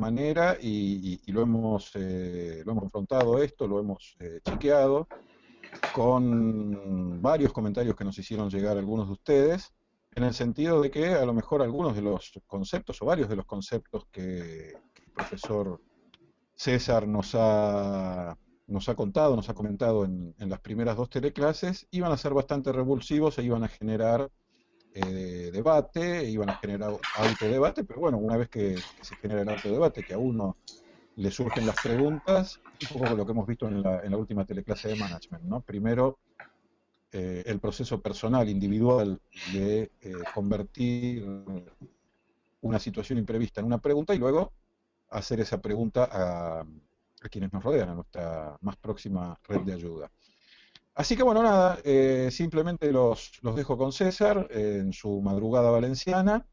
manera y lo hemos confrontado esto, lo hemos chequeado con varios comentarios que nos hicieron llegar algunos de ustedes, en el sentido de que a lo mejor algunos de los conceptos o varios de los conceptos que el profesor César nos ha contado, nos ha comentado en las primeras dos teleclases, iban a ser bastante revulsivos e iban a generar debate, iban a generar autodebate, pero bueno, una vez que se genera el autodebate, que a uno le surgen las preguntas, un poco lo que hemos visto en la última teleclase de management, ¿no? Primero, el proceso personal, individual de convertir una situación imprevista en una pregunta y luego hacer esa pregunta a quienes nos rodean, a nuestra más próxima red de ayuda. Así que bueno, nada, simplemente los dejo con César en su madrugada valenciana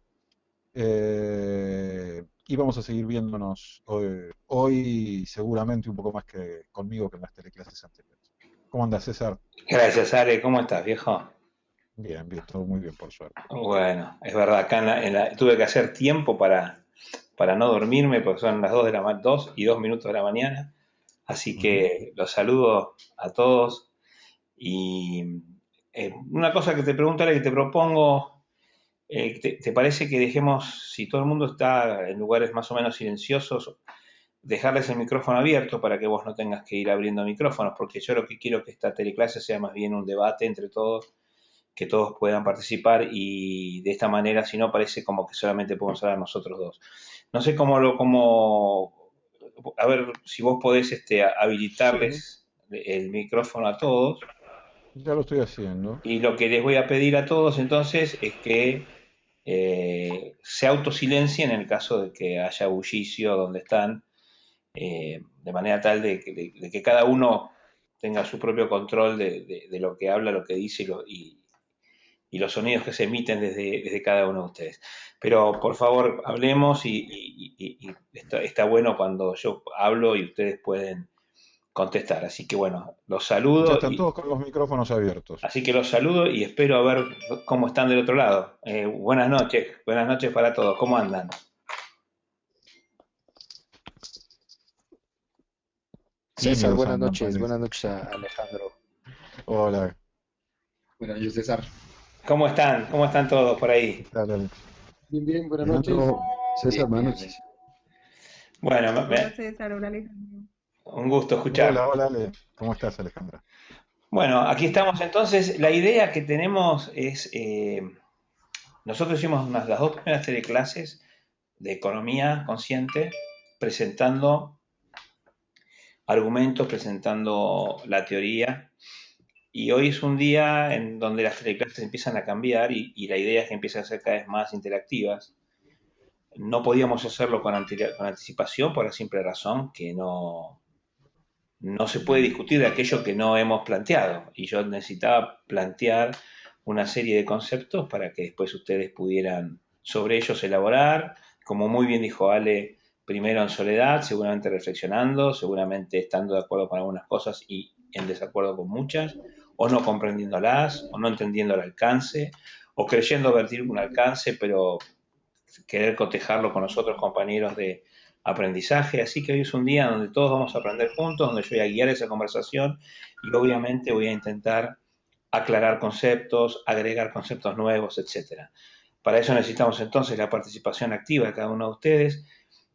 y vamos a seguir viéndonos hoy seguramente un poco más que conmigo que en las teleclases anteriores. ¿Cómo andas, César? Gracias, Ale. ¿Cómo estás, viejo? Bien, bien, todo muy bien, por suerte. Bueno, es verdad, acá tuve que hacer tiempo para no dormirme porque son las 2 y 2 minutos de la mañana. Así Ujú. que los saludo a todos. Y una cosa que te pregunto, Ale, que te propongo, ¿te parece que dejemos, si todo el mundo está en lugares más o menos silenciosos, dejarles el micrófono abierto para que vos no tengas que ir abriendo micrófonos? Porque yo lo que quiero que esta teleclase sea más bien un debate entre todos, que todos puedan participar y de esta manera, si no, parece como que solamente podemos hablar nosotros dos. No sé a ver si vos podés Sí, habilitarles el micrófono a todos. ya lo estoy haciendo. Y lo que les voy a pedir a todos entonces es que se autosilencien en el caso de que haya bullicio donde están, de manera tal de que cada uno tenga su propio control de lo que habla, lo que dice y los sonidos que se emiten desde cada uno de ustedes. Pero por favor, hablemos y está bueno cuando yo hablo y ustedes pueden contestar. Así que bueno, los Ya saludo están todos con los micrófonos abiertos. y espero a ver cómo están del otro lado. Buenas noches para todos. ¿Cómo andan? César, Tímidos andan, parece. buenas noches a Alejandro. Hola, Buenas noches, César. ¿Cómo están? ¿Cómo están todos por ¿qué ahí? tal, Alex? Bien, bien, buenas noches. Leandro, César, Bien, buenas bien, bien. noches. Bueno, Hola César, hola Alejandro. un gusto escuchar. Hola, hola, Ale. ¿Cómo estás, Alejandra? Bueno, aquí estamos entonces. La idea que tenemos es, nosotros hicimos las dos primeras teleclases de economía consciente, presentando argumentos, presentando la teoría. Y hoy es un día en donde las teleclases empiezan a cambiar y la idea es que empiecen a ser cada vez más interactivas. No podíamos hacerlo con anticipación por la simple razón que no se puede discutir de aquello que no hemos planteado. Y yo necesitaba plantear una serie de conceptos para que después ustedes pudieran sobre ellos elaborar. Como muy bien dijo Ale, primero en soledad, seguramente reflexionando, seguramente estando de acuerdo con algunas cosas y en desacuerdo con muchas, o no comprendiéndolas, o no entendiendo el alcance, o creyendo vertir un alcance, pero querer cotejarlo con los otros compañeros de aprendizaje. Así que hoy es un día donde todos vamos a aprender juntos, donde yo voy a guiar esa conversación y obviamente voy a intentar aclarar conceptos, agregar conceptos nuevos, etcétera. Para eso necesitamos entonces la participación activa de cada uno de ustedes.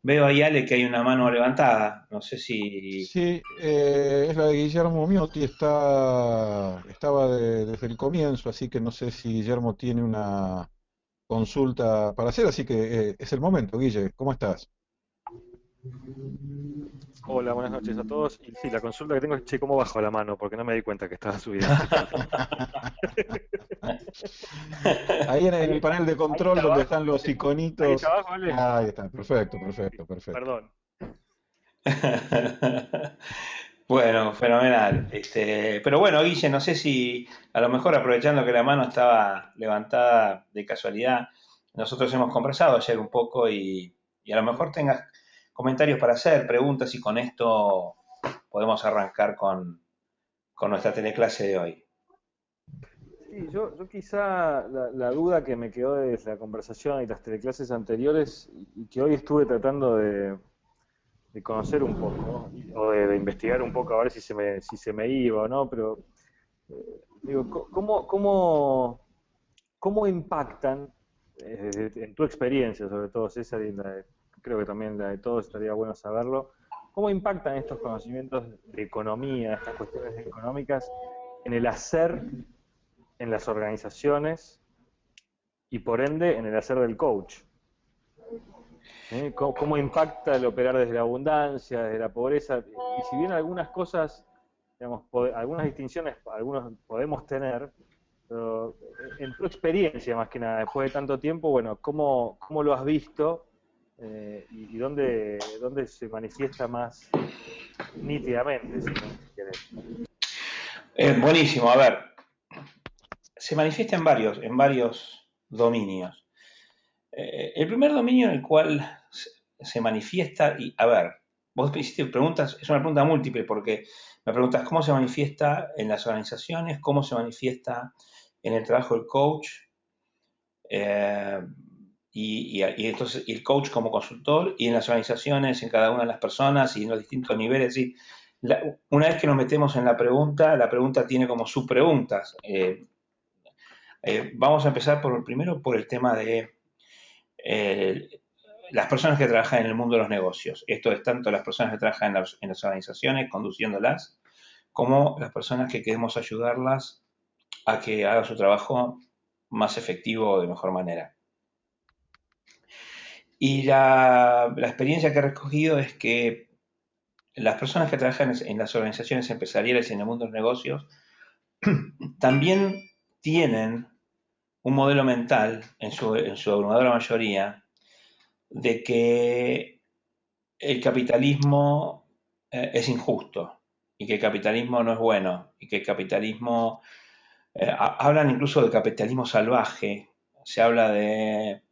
Veo ahí, Ale, que hay una mano levantada. No sé si... Sí, es la de Guillermo Miotti, estaba desde el comienzo, así que no sé si Guillermo tiene una consulta para hacer, así que es el momento, Guille, ¿cómo estás? Hola, buenas noches a todos. Y sí, la consulta que tengo es, che, ¿cómo bajo la mano? Porque no me di cuenta que estaba subida. Disculpen. Ahí en el panel de Ahí control está donde abajo. están los Ahí está iconitos. abajo, ¿vale? Ahí está, perfecto, perfecto, perfecto. Perdón. Bueno, fenomenal. Pero bueno, Guille, no sé si a lo mejor aprovechando que la mano estaba levantada de casualidad, nosotros hemos conversado ayer un poco y a lo mejor tengas comentarios para hacer, preguntas y con esto podemos arrancar con nuestra teleclase de hoy. Sí, yo quizá la duda que me quedó de la conversación y las teleclases anteriores y que hoy estuve tratando de conocer un poco, o de investigar un poco a ver si se me iba o no, pero digo, ¿cómo impactan, en tu experiencia, sobre todo, César, y creo que también la de todos estaría bueno saberlo, cómo impactan estos conocimientos de economía, estas cuestiones económicas, en el hacer en las organizaciones y por ende en el hacer del coach? ¿Cómo impacta el operar desde la abundancia, desde la pobreza? Y si bien algunas cosas, digamos, algunas distinciones, algunos podemos tener, pero en tu experiencia más que nada, después de tanto tiempo, bueno, ¿cómo lo has visto y dónde se manifiesta más nítidamente, si querés? Buenísimo, a ver, se manifiesta en varios dominios. El primer dominio en el cual se manifiesta, y a ver, vos hiciste preguntas, es una pregunta múltiple porque me preguntas cómo se manifiesta en las organizaciones, cómo se manifiesta en el trabajo del coach, y entonces y el coach como consultor, y en las organizaciones, en cada una de las personas y en los distintos niveles. Y una vez que nos metemos en la pregunta tiene como subpreguntas. Vamos a empezar primero por el tema de las personas que trabajan en el mundo de los negocios. Esto es tanto las personas que trabajan en las organizaciones, conduciéndolas, como las personas que queremos ayudarlas a que hagan su trabajo más efectivo o de mejor manera. Y la experiencia que he recogido es que las personas que trabajan en las organizaciones empresariales y en el mundo de los negocios también tienen un modelo mental, en su abrumadora mayoría, de que el capitalismo es injusto y que el capitalismo no es bueno y que el capitalismo... hablan incluso de capitalismo salvaje, se habla de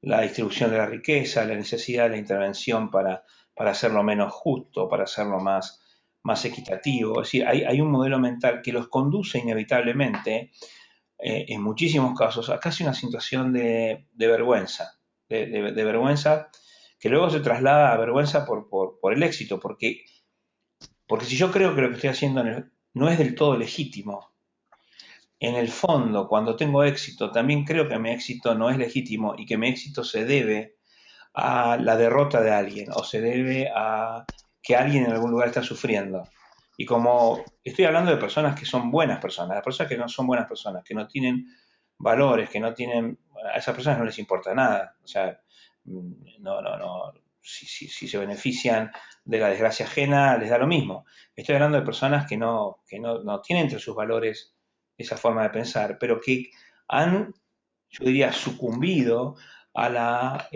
la distribución de la riqueza, la necesidad de la intervención para hacerlo menos justo, para hacerlo más equitativo. Es decir, hay un modelo mental que los conduce inevitablemente, en muchísimos casos, a casi una situación de vergüenza, de vergüenza que luego se traslada a vergüenza por el éxito, porque si yo creo que lo que estoy haciendo no es del todo legítimo, en el fondo, cuando tengo éxito, también creo que mi éxito no es legítimo y que mi éxito se debe a la derrota de alguien o se debe a que alguien en algún lugar está sufriendo. Y como estoy hablando de personas que son buenas personas, las personas que no son buenas personas, que no tienen valores, que no tienen... A esas personas no les importa nada. O sea, no. Si se benefician de la desgracia ajena, les da lo mismo. Estoy hablando de personas que no tienen entre sus valores esa forma de pensar, pero que han, yo diría, sucumbido al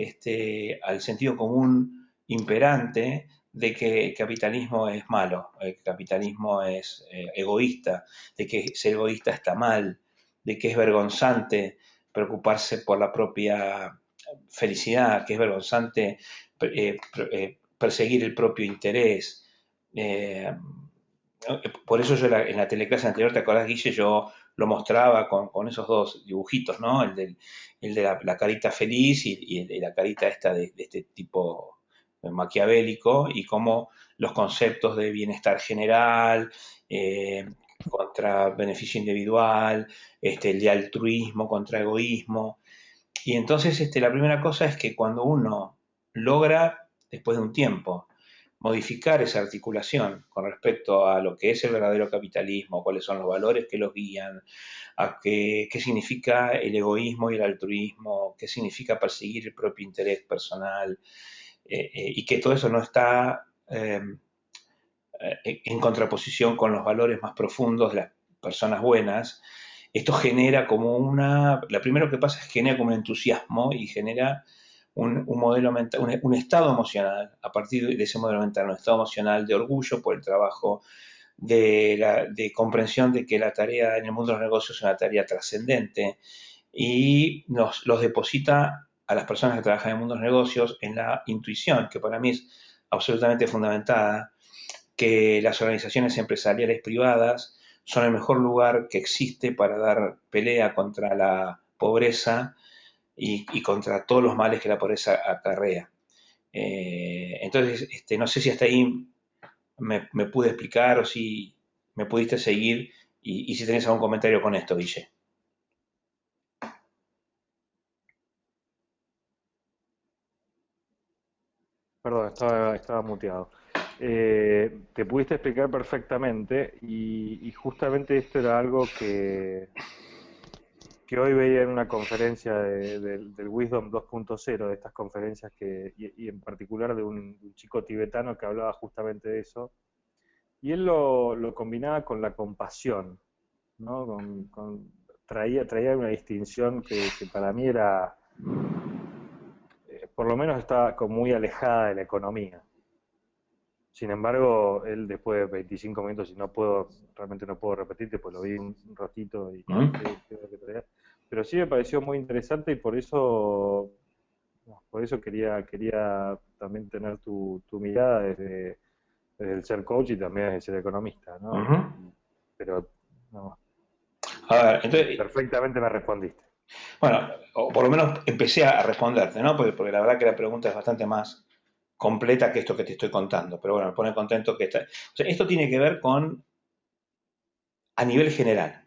sentido común imperante de que el capitalismo es malo, el capitalismo es egoísta, de que ser egoísta está mal, de que es vergonzante preocuparse por la propia felicidad, que es vergonzante perseguir el propio interés. Por eso yo en la teleclase anterior, ¿te acordás, Guille? Yo lo mostraba con esos dos dibujitos, ¿no? El de la carita feliz y el de la carita esta de este tipo maquiavélico, y cómo los conceptos de bienestar general, contra beneficio individual, el de altruismo contra egoísmo. Y entonces la primera cosa es que cuando uno logra, después de un tiempo, modificar esa articulación con respecto a lo que es el verdadero capitalismo, cuáles son los valores que los guían, a qué significa el egoísmo y el altruismo, qué significa perseguir el propio interés personal, y que todo eso no está en contraposición con los valores más profundos de las personas buenas. Esto genera como lo primero que pasa es que genera como un entusiasmo y genera un modelo mental, un estado emocional, a partir de ese modelo mental, un estado emocional de orgullo por el trabajo, de comprensión de que la tarea en el mundo de los negocios es una tarea trascendente, y los deposita a las personas que trabajan en el mundo de los negocios en la intuición, que para mí es absolutamente fundamentada, que las organizaciones empresariales privadas son el mejor lugar que existe para dar pelea contra la pobreza y contra todos los males que la pobreza acarrea. Entonces, no sé si hasta ahí me pude explicar o si me pudiste seguir y si tenés algún comentario con esto, Guille. Perdón, estaba muteado. Te pudiste explicar perfectamente y justamente esto era algo que hoy veía en una conferencia del Wisdom 2.0, de estas conferencias y en particular de un chico tibetano que hablaba justamente de eso, y él lo combinaba con la compasión, ¿no? Traía una distinción que para mí era, por lo menos estaba como muy alejada de la economía. Sin embargo, él después de 25 minutos, y realmente no puedo repetirte, pues lo vi un ratito y qué es lo que traía. Pero sí me pareció muy interesante y por eso quería también tener tu mirada desde el ser coach y también desde ser economista, ¿no? Pero no, A ver, entonces, perfectamente me respondiste. bueno, o por lo menos empecé a responderte, ¿no? Porque la verdad que la pregunta es bastante más completa que esto que te estoy contando. Pero bueno, me pone contento que o sea, esto tiene que ver a nivel general,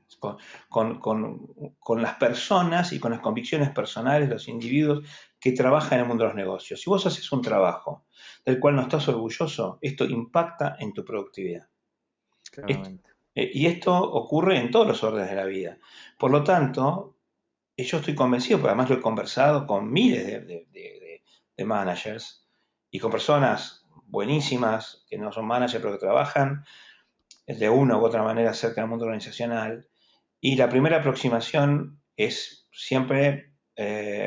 con las personas y con las convicciones personales, los individuos que trabajan en el mundo de los negocios. Si vos haces un trabajo del cual no estás orgulloso, esto impacta en tu productividad. Claramente. Y esto ocurre en todos los órdenes de la vida. Por lo tanto, yo estoy convencido, porque además lo he conversado con miles de managers y con personas buenísimas que no son managers pero que trabajan de una u otra manera cerca del mundo organizacional. Y la primera aproximación es siempre,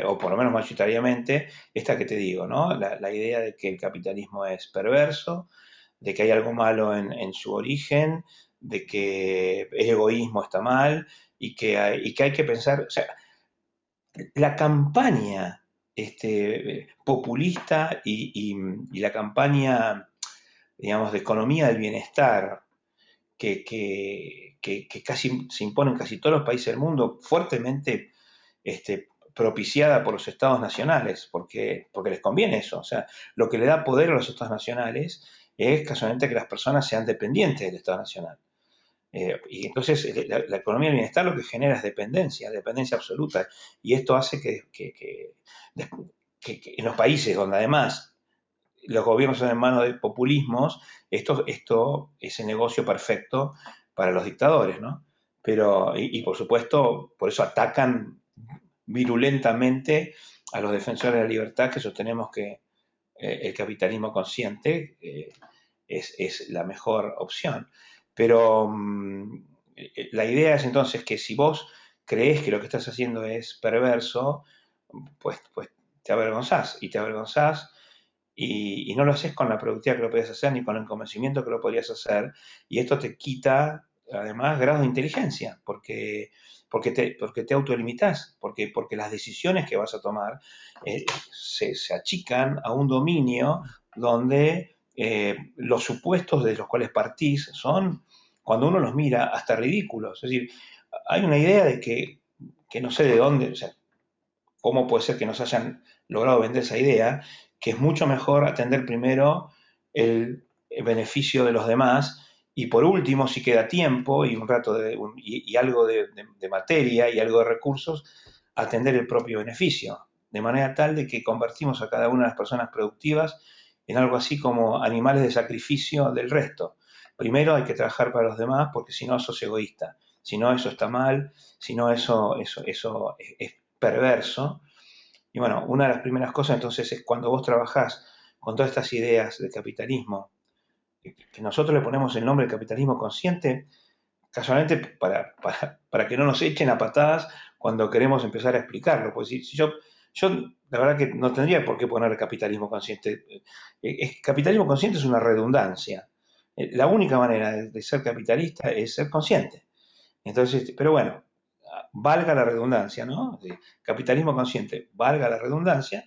o por lo menos mayoritariamente, esta que te digo, ¿no? La idea de que el capitalismo es perverso, de que hay algo malo en su origen, de que el egoísmo está mal y que hay que pensar, o sea, la campaña populista y la campaña, digamos, de economía del bienestar que casi se impone en casi todos los países del mundo, fuertemente propiciada por los estados nacionales, porque les conviene eso. O sea, lo que le da poder a los estados nacionales es casualmente que las personas sean dependientes del estado nacional. Y entonces la economía del bienestar lo que genera es dependencia absoluta. Y esto hace que en los países donde además los gobiernos son en manos de populismos, esto es el negocio perfecto para los dictadores, ¿no? Pero, y por supuesto, por eso atacan virulentamente a los defensores de la libertad que sostenemos que el capitalismo consciente es la mejor opción. Pero la idea es entonces que si vos creés que lo que estás haciendo es perverso, pues te avergonzás y no lo haces con la productividad que lo podías hacer ni con el convencimiento que lo podrías hacer, y esto te quita además grados de inteligencia, porque te autolimitas, porque las decisiones que vas a tomar se achican a un dominio donde los supuestos de los cuales partís son, cuando uno los mira, hasta ridículos. Es decir, hay una idea de que no sé de dónde, o sea, cómo puede ser que nos hayan logrado vender esa idea, que es mucho mejor atender primero el beneficio de los demás y por último, si queda tiempo y un rato y algo de materia y algo de recursos, atender el propio beneficio, de manera tal de que convertimos a cada una de las personas productivas en algo así como animales de sacrificio del resto. Primero hay que trabajar para los demás porque si no sos egoísta, si no eso está mal, si no eso es perverso. Y bueno, una de las primeras cosas entonces es cuando vos trabajás con todas estas ideas del capitalismo, que nosotros le ponemos el nombre de capitalismo consciente, casualmente para que no nos echen a patadas cuando queremos empezar a explicarlo. Pues si yo la verdad que no tendría por qué poner capitalismo consciente. Capitalismo consciente es una redundancia. La única manera de ser capitalista es ser consciente. Entonces, pero bueno, valga la redundancia, ¿no? Capitalismo consciente, valga la redundancia,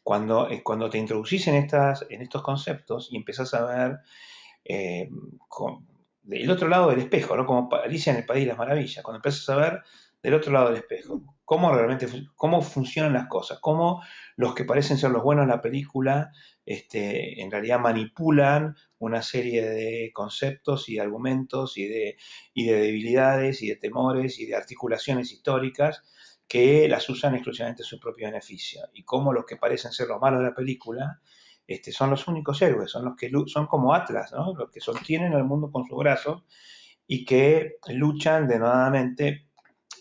cuando te introducís en estos conceptos y empezás a ver del otro lado del espejo, ¿no? Como Alicia en el País de las Maravillas, cuando empiezas a ver del otro lado del espejo. Cómo realmente cómo funcionan las cosas, cómo los que parecen ser los buenos en la película en realidad manipulan una serie de conceptos y de argumentos y de debilidades y de temores y de articulaciones históricas que las usan exclusivamente en su propio beneficio. Y cómo los que parecen ser los malos de la película son los únicos héroes, son los que son como Atlas, ¿no? Los que sostienen al mundo con sus brazos y que luchan denodadamente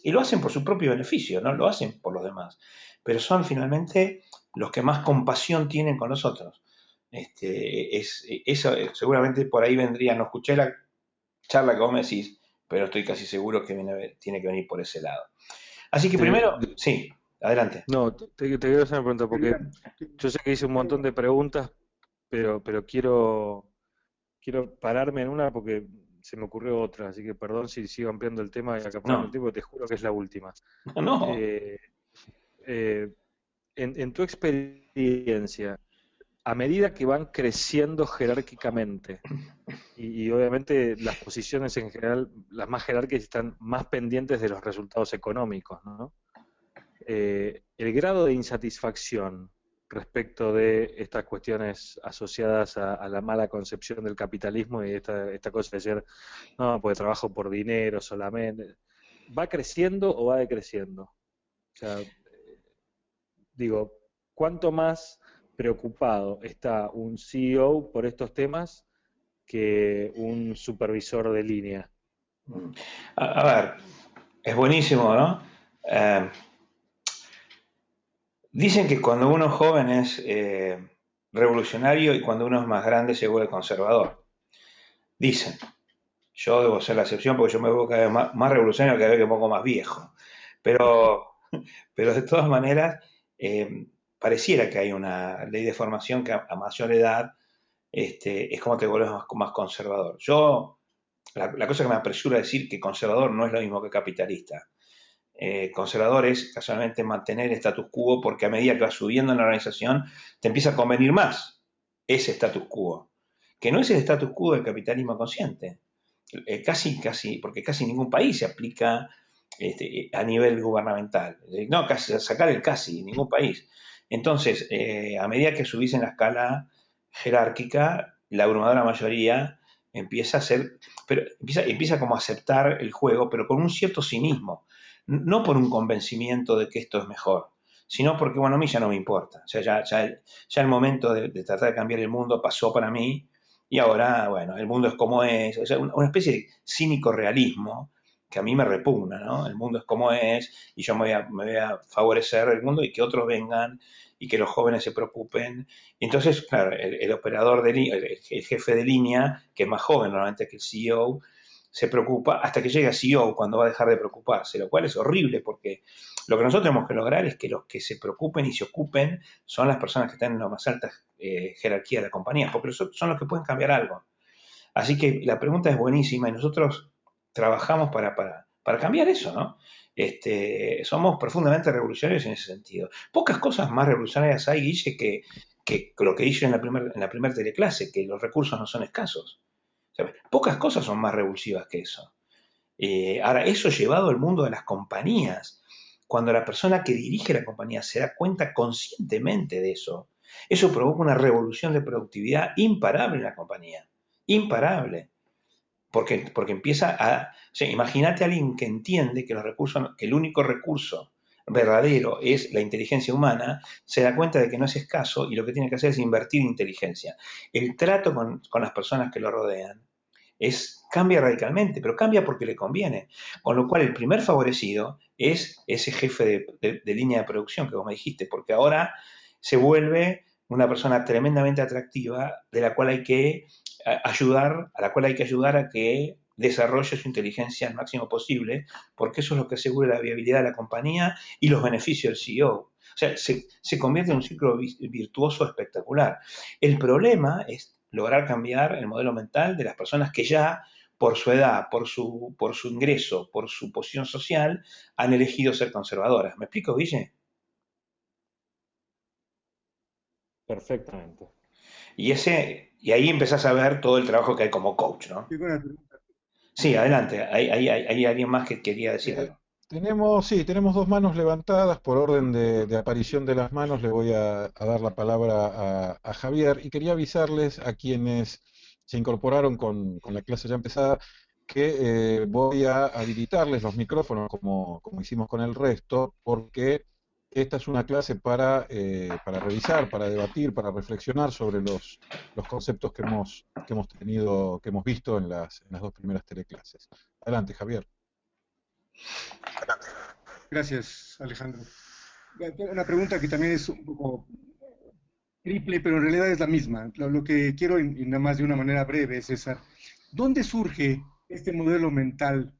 y lo hacen por su propio beneficio, no lo hacen por los demás, pero son finalmente los que más compasión tienen con nosotros. Eso seguramente por ahí vendría, no escuché la charla que vos me decís, pero estoy casi seguro que tiene que venir por ese lado. Así que primero, sí, adelante. No, te quiero hacer una pregunta, porque yo sé que hice un montón de preguntas, pero quiero pararme en una porque se me ocurrió otra, así que perdón si sigo ampliando el tema y acaparando el tiempo, te juro que es la última. No. En tu experiencia, a medida que van creciendo jerárquicamente, y obviamente las posiciones en general, las más jerárquicas, están más pendientes de los resultados económicos, ¿no? El grado de insatisfacción respecto de estas cuestiones asociadas a la mala concepción del capitalismo y esta cosa de ser, no, pues trabajo por dinero solamente, ¿va creciendo o va decreciendo? O sea, digo, ¿cuánto más preocupado está un CEO por estos temas que un supervisor de línea? A ver, es buenísimo, ¿no? Dicen que cuando uno es joven es revolucionario y cuando uno es más grande se vuelve conservador. Dicen. Yo debo ser la excepción porque yo me veo cada vez más revolucionario cada vez que me pongo más viejo. Pero de todas maneras, pareciera que hay una ley de formación que a mayor edad es como te vuelves más conservador. La cosa que me apresura a decir que conservador no es lo mismo que capitalista. Conservador es casualmente mantener el status quo porque a medida que vas subiendo en la organización te empieza a convenir más ese status quo, que no es el status quo del capitalismo consciente. Porque casi ningún país se aplica a nivel gubernamental. No, sacar el casi, ningún país. Entonces, a medida que subís en la escala jerárquica, la abrumadora mayoría empieza a ser, pero empieza como a aceptar el juego, pero con un cierto cinismo, no por un convencimiento de que esto es mejor, sino porque, bueno, a mí ya no me importa. O sea, ya el momento de tratar de cambiar el mundo pasó para mí, y ahora, bueno, el mundo es como es, o sea, una especie de cínico realismo que a mí me repugna, ¿no? El mundo es como es y yo me voy a favorecer el mundo y que otros vengan y que los jóvenes se preocupen. Y entonces, claro, el operador, el jefe de línea, que es más joven normalmente que el CEO, se preocupa hasta que llega CEO cuando va a dejar de preocuparse, lo cual es horrible porque lo que nosotros tenemos que lograr es que los que se preocupen y se ocupen son las personas que están en la más alta jerarquía de la compañía, porque son los que pueden cambiar algo. Así que la pregunta es buenísima y nosotros trabajamos para cambiar eso, ¿no? Somos profundamente revolucionarios en ese sentido. Pocas cosas más revolucionarias hay, Guille, que lo que dije en la primer teleclase, que los recursos no son escasos. ¿Sabes? Pocas cosas son más revulsivas que eso. Ahora, eso llevado al mundo de las compañías, cuando la persona que dirige la compañía se da cuenta conscientemente de eso provoca una revolución de productividad imparable en la compañía. Imparable. Porque empieza a... O sea, imagínate a alguien que entiende que que el único recurso verdadero es la inteligencia humana, se da cuenta de que no es escaso y lo que tiene que hacer es invertir inteligencia. El trato con las personas que lo rodean cambia radicalmente, pero cambia porque le conviene. Con lo cual, el primer favorecido es ese jefe de línea de producción que vos me dijiste, porque ahora se vuelve una persona tremendamente atractiva de la cual hay que ayudar, a que desarrolle su inteligencia al máximo posible, porque eso es lo que asegura la viabilidad de la compañía y los beneficios del CEO. O sea, se convierte en un ciclo virtuoso espectacular. El problema es lograr cambiar el modelo mental de las personas que ya, por su edad, por su ingreso, por su posición social, han elegido ser conservadoras. ¿Me explico, Guille? Perfectamente. Y ahí empezás a ver todo el trabajo que hay como coach, ¿no? Sí, adelante. Hay alguien más que quería decir algo. Tenemos dos manos levantadas por orden de aparición de las manos. Le voy a dar la palabra a Javier y quería avisarles a quienes se incorporaron con la clase ya empezada que voy a habilitarles los micrófonos como hicimos con el resto, porque esta es una clase para revisar, para debatir, para reflexionar sobre los conceptos que hemos tenido, que hemos visto en las dos primeras teleclases. Adelante, Javier. Gracias, Alejandro. Una pregunta que también es un poco triple, pero en realidad es la misma. Lo que quiero, y nada más de una manera breve, César, ¿dónde surge este modelo mental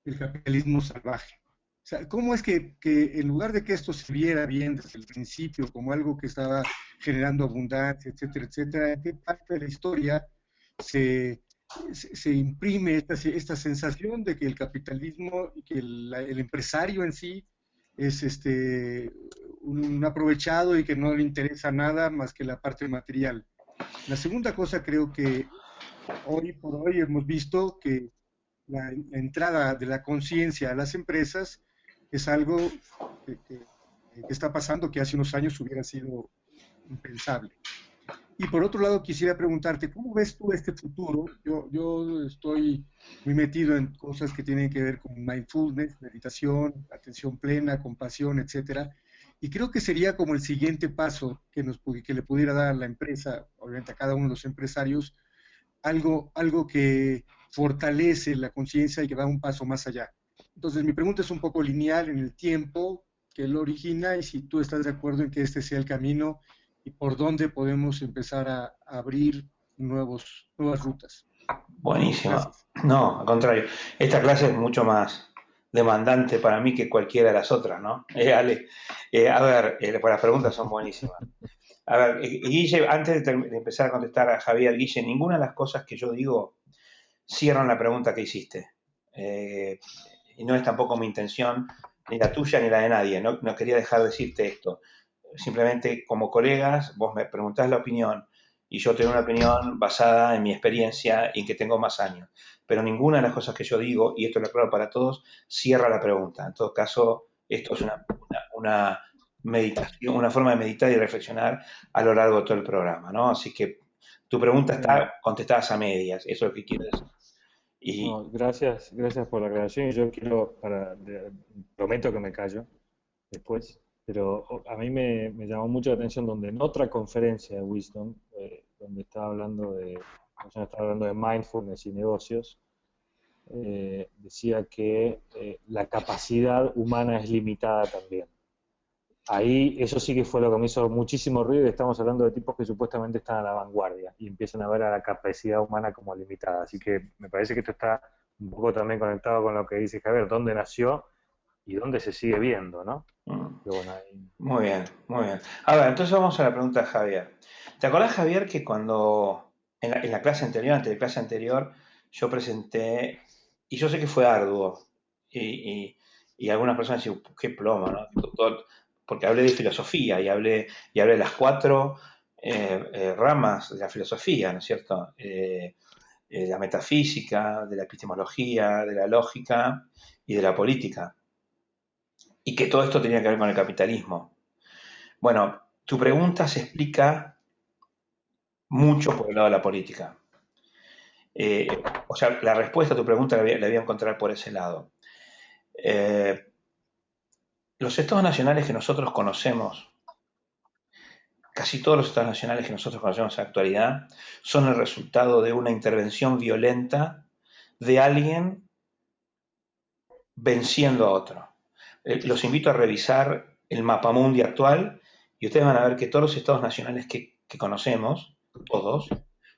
del capitalismo salvaje? O sea, ¿cómo es que en lugar de que esto se viera bien desde el principio como algo que estaba generando abundancia, etcétera, etcétera, en qué parte de la historia se, se imprime esta sensación de que el capitalismo y que el empresario en sí es un aprovechado y que no le interesa nada más que la parte material? La segunda cosa, creo que hoy por hoy hemos visto que la entrada de la conciencia a las empresas es algo que está pasando que hace unos años hubiera sido impensable. Y por otro lado, quisiera preguntarte, ¿cómo ves tú este futuro? Yo estoy muy metido en cosas que tienen que ver con mindfulness, meditación, atención plena, compasión, etcétera. Y creo que sería como el siguiente paso que le pudiera dar a la empresa, obviamente a cada uno de los empresarios, algo que fortalece la conciencia y que va un paso más allá. Entonces, mi pregunta es un poco lineal en el tiempo que lo origina y si tú estás de acuerdo en que este sea el camino y por dónde podemos empezar a abrir nuevas rutas. Buenísimo. Gracias. No, al contrario. Esta clase es mucho más demandante para mí que cualquiera de las otras, ¿no? Ale, a ver, pues las preguntas son buenísimas. A ver, Guille, antes de empezar a contestar a Javier, Guille, ninguna de las cosas que yo digo cierran la pregunta que hiciste. Y no es tampoco mi intención, ni la tuya ni la de nadie. No quería dejar de decirte esto. Simplemente, como colegas, vos me preguntás la opinión y yo tengo una opinión basada en mi experiencia y en que tengo más años. Pero ninguna de las cosas que yo digo, y esto lo aclaro para todos, cierra la pregunta. En todo caso, esto es una meditación, una forma de meditar y reflexionar a lo largo de todo el programa, ¿no? Así que tu pregunta está contestada a medias, eso es lo que quiero decir. Y, No, gracias por la aclaración. Yo prometo que me callo después, pero a mí me llamó mucho la atención donde en otra conferencia de Wisdom, donde estaba hablando de mindfulness y negocios, decía que la capacidad humana es limitada también. Ahí eso sí que fue lo que me hizo muchísimo ruido, y estamos hablando de tipos que supuestamente están a la vanguardia y empiezan a ver a la capacidad humana como limitada. Así que me parece que esto está un poco también conectado con lo que dice Javier, dónde nació y dónde se sigue viendo, ¿no? Pero bueno, ahí... Muy bien, muy bien. A ver, entonces vamos a la pregunta de Javier. ¿Te acordás, Javier, que cuando en la clase anterior, antes de la clase anterior, yo presenté, y yo sé que fue arduo, y algunas personas dicen, qué plomo, ¿no? Porque hablé de filosofía y hablé de las cuatro ramas de la filosofía, ¿no es cierto? La metafísica, de la epistemología, de la lógica y de la política. Y que todo esto tenía que ver con el capitalismo. Bueno, tu pregunta se explica mucho por el lado de la política. O sea, la respuesta a tu pregunta la voy a encontrar por ese lado. Los estados nacionales que nosotros conocemos, casi todos los estados nacionales que nosotros conocemos en la actualidad, son el resultado de una intervención violenta de alguien venciendo a otro. Los invito a revisar el mapamundi actual y ustedes van a ver que todos los estados nacionales que conocemos, todos,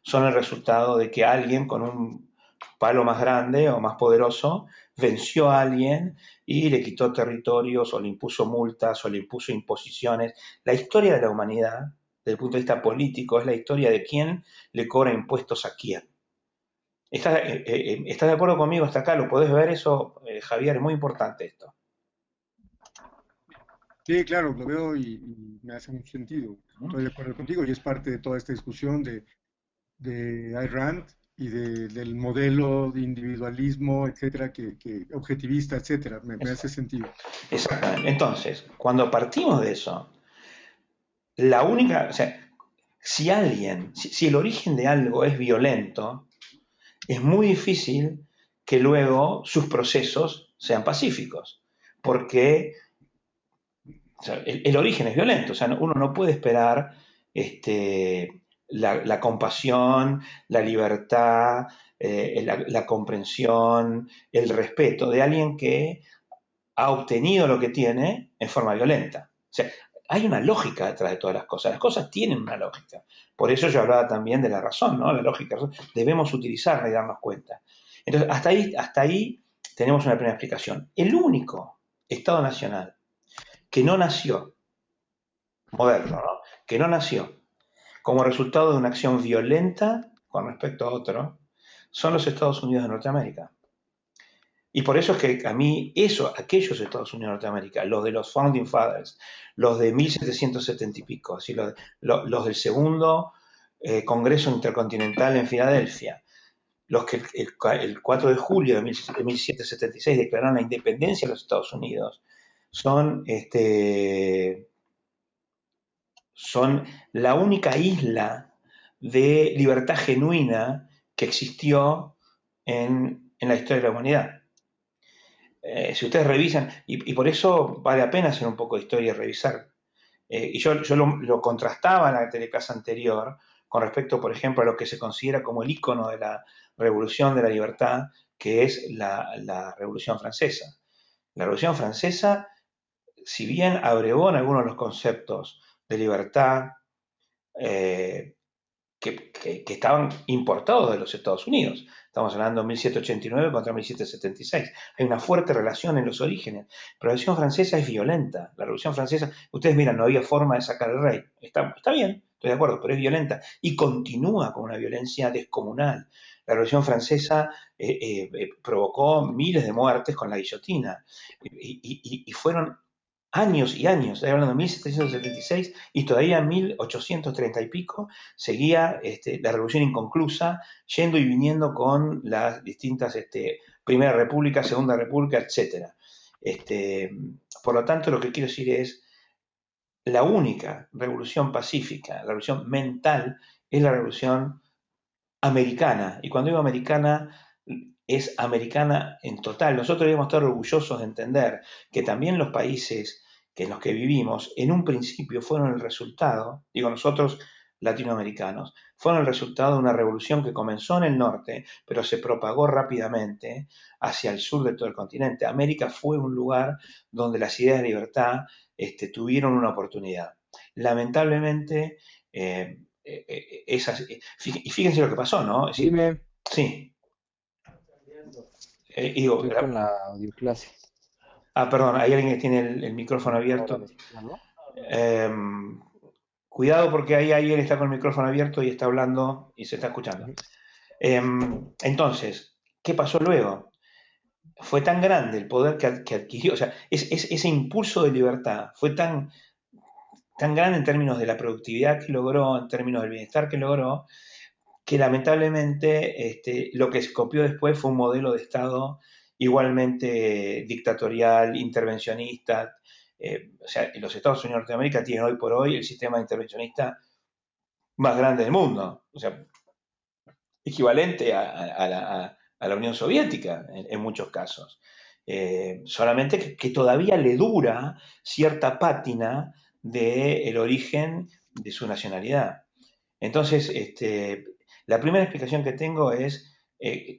son el resultado de que alguien con un palo más grande o más poderoso venció a alguien y le quitó territorios o le impuso multas o le impuso imposiciones. La historia de la humanidad, desde el punto de vista político, es la historia de quién le cobra impuestos a quién. ¿Estás de acuerdo conmigo hasta acá? ¿Lo podés ver eso, Javier? Es muy importante esto. Sí, claro, lo veo y me hace mucho sentido. Estoy de acuerdo contigo y es parte de toda esta discusión de Ayn Rand del modelo de individualismo, etcétera, objetivista, etcétera. Me hace sentido. Exactamente. Entonces, cuando partimos de eso, la única, o sea, si el origen de algo es violento, es muy difícil que luego sus procesos sean pacíficos, porque o sea, el origen es violento, o sea, uno no puede esperar la compasión, la libertad, la comprensión, el respeto de alguien que ha obtenido lo que tiene en forma violenta. O sea, hay una lógica detrás de todas las cosas tienen una lógica. Por eso yo hablaba también de la razón, ¿no? La lógica, debemos utilizarla y darnos cuenta. Entonces, hasta ahí tenemos una primera explicación. El único Estado nacional que no nació, moderno, ¿no? Que no nació como resultado de una acción violenta con respecto a otro, son los Estados Unidos de Norteamérica. Y por eso es que a mí, aquellos Estados Unidos de Norteamérica, los de los Founding Fathers, los de 1770 y pico, así los del segundo Congreso Intercontinental en Filadelfia, los que el 4 de julio de 1776 declararon la independencia de los Estados Unidos, son la única isla de libertad genuina que existió en la historia de la humanidad. Si ustedes revisan, y por eso vale la pena hacer un poco de historia y revisar. Y yo lo contrastaba en la teleclase anterior con respecto, por ejemplo, a lo que se considera como el ícono de la Revolución de la Libertad, que es la Revolución Francesa. La Revolución Francesa, si bien abrevó en algunos de los conceptos de libertad que estaban importados de los Estados Unidos. Estamos hablando de 1789 contra 1776. Hay una fuerte relación en los orígenes. Pero la Revolución Francesa es violenta. La Revolución Francesa, ustedes miran, no había forma de sacar al rey. Está bien, estoy de acuerdo, pero es violenta. Y continúa con una violencia descomunal. La Revolución Francesa provocó miles de muertes con la guillotina. Y fueron años y años, estoy hablando de 1776, y todavía en 1830 y pico seguía la revolución inconclusa, yendo y viniendo con las distintas Primera República, Segunda República, etc. Por lo tanto, lo que quiero decir es, la única revolución pacífica, la revolución mental, es la revolución americana. Y cuando digo americana, es americana en total. Nosotros debemos estar orgullosos de entender que también los países en los que vivimos, en un principio fueron el resultado, digo nosotros latinoamericanos, fueron el resultado de una revolución que comenzó en el norte, pero se propagó rápidamente hacia el sur de todo el continente. América fue un lugar donde las ideas de libertad tuvieron una oportunidad. Lamentablemente, y fíjense lo que pasó, ¿no? Es decir, Dime, sí. Digo, estoy con la audioclase. perdón, hay alguien que tiene el micrófono abierto. Ahora me escuchan, ¿no? Cuidado porque ahí alguien está con el micrófono abierto y está hablando y se está escuchando. Entonces, ¿qué pasó luego? Fue tan grande el poder que adquirió, o sea, ese impulso de libertad fue tan grande en términos de la productividad que logró, en términos del bienestar que logró, que lamentablemente lo que se copió después fue un modelo de Estado igualmente dictatorial, intervencionista. O sea, los Estados Unidos de Norteamérica tienen hoy por hoy el sistema intervencionista más grande del mundo, o sea, equivalente a la Unión Soviética en muchos casos. Solamente que todavía le dura cierta pátina del origen de su nacionalidad. Entonces, la primera explicación que tengo es,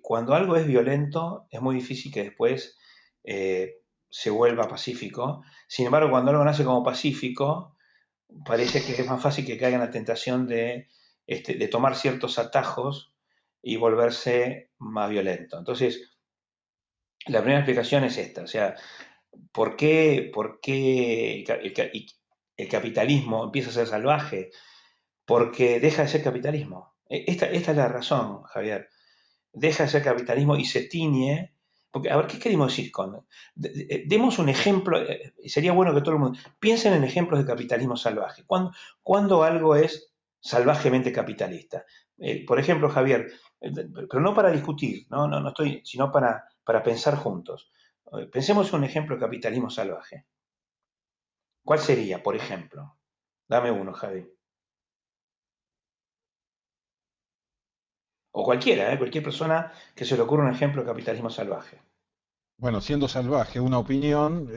cuando algo es violento, es muy difícil que después se vuelva pacífico. Sin embargo, cuando algo nace como pacífico, parece que es más fácil que caiga en la tentación de tomar ciertos atajos y volverse más violento. Entonces, la primera explicación es esta, o sea, ¿por qué el capitalismo empieza a ser salvaje? Porque deja de ser capitalismo. Esta es la razón, Javier. Deja de ser capitalismo y se tiñe. Porque, a ver, ¿qué queremos decir con...? Demos un ejemplo, sería bueno que todo el mundo... Piensen en ejemplos de capitalismo salvaje. ¿Cuándo algo es salvajemente capitalista. Por ejemplo, Javier, pero no para discutir, no estoy, sino para pensar juntos. Pensemos en un ejemplo de capitalismo salvaje. ¿Cuál sería, por ejemplo? Dame uno, Javi. O cualquiera, cualquier persona que se le ocurra un ejemplo de capitalismo salvaje. Bueno, siendo salvaje una opinión,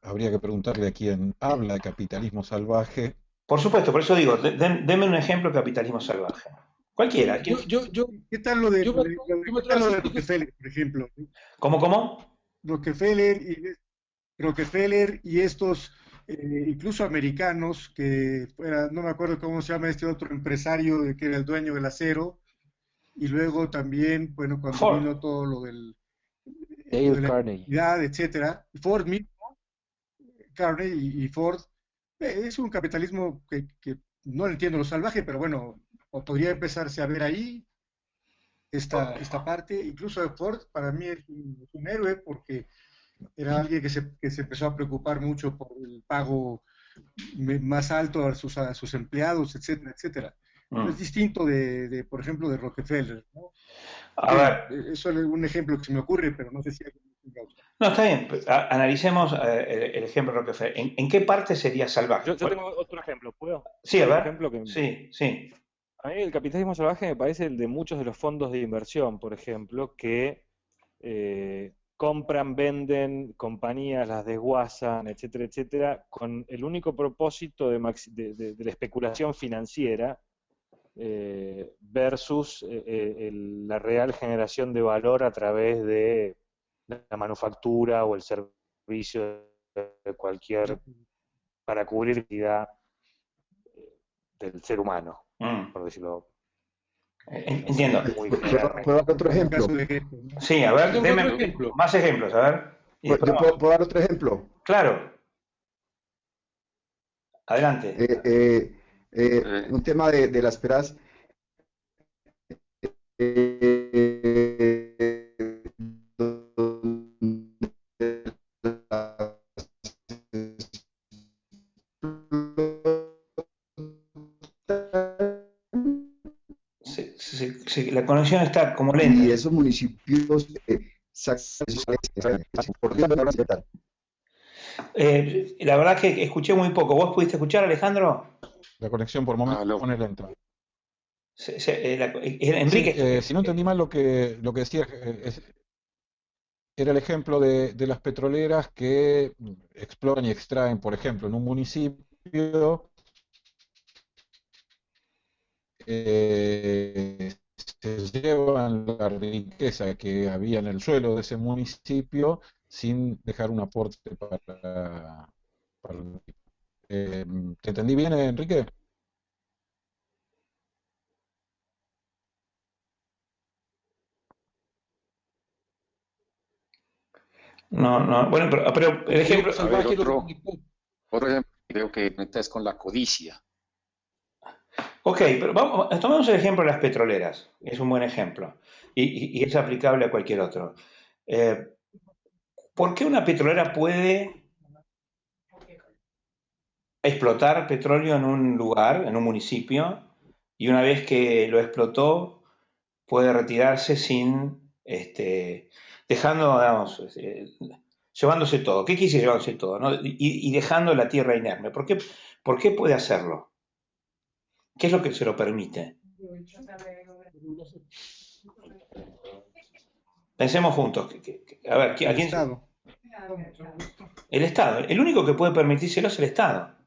habría que preguntarle a quien habla de capitalismo salvaje. Por supuesto, por eso digo, denme un ejemplo de capitalismo salvaje. Cualquiera. ¿Qué tal lo de, ¿qué tal lo de Rockefeller, por ejemplo? ¿Cómo? Rockefeller y estos, incluso americanos, que no me acuerdo cómo se llama este otro empresario que era el dueño del acero, y luego también, bueno, cuando Ford. vino todo lo de Dale la Carnegie. electricidad, etcétera, Ford mismo, Carnegie y Ford, es un capitalismo que no entiendo lo salvaje, pero bueno, o podría empezarse a ver ahí esta parte. Incluso Ford para mí es un héroe porque era alguien que se empezó a preocupar mucho por el pago más alto a sus empleados, etcétera, etcétera. Es distinto por ejemplo, de Rockefeller, ¿no? A ver. Eso es un ejemplo que se me ocurre, pero no sé si hay otro. No, está bien. Analicemos el ejemplo de Rockefeller. ¿En qué parte sería salvaje? Yo tengo otro ejemplo, ¿puedo? Sí, a ver. Ejemplo que... Sí. A mí el capitalismo salvaje me parece el de muchos de los fondos de inversión, por ejemplo, que compran, venden compañías, las desguazan, etcétera, etcétera, con el único propósito de la especulación financiera versus la real generación de valor a través de la manufactura o el servicio de cualquier, para cubrir la necesidad del ser humano, por decirlo. Entiendo. ¿Puedo dar otro ejemplo? Sí, a ver, deme más ejemplos, a ver. ¿Yo puedo dar otro ejemplo? Claro. Adelante. Un tema de las esperas. La conexión está como lenta. Y esos municipios la verdad que escuché muy poco. ¿Vos pudiste escuchar, Alejandro? La conexión por momentos pone lenta. Enrique. Sí, si no entendí mal lo que decía, era el ejemplo de las petroleras que exploran y extraen, por ejemplo, en un municipio, se llevan la riqueza que había en el suelo de ese municipio sin dejar un aporte para ¿te entendí bien, Enrique? No, bueno, pero el ejemplo salvaje otro ejemplo creo que es con la codicia. Ok, pero tomemos el ejemplo de las petroleras, es un buen ejemplo y es aplicable a cualquier otro. ¿Por qué una petrolera puede explotar petróleo en un lugar, en un municipio, y una vez que lo explotó puede retirarse sin, dejando, digamos, llevándose todo? ¿Qué quise llevándose todo? ¿No? Y dejando la tierra inerme. ¿Por qué puede hacerlo? ¿Qué es lo que se lo permite? Pensemos juntos. A ver, ¿a quién? El Estado. El Estado. El único que puede permitírselo es el Estado.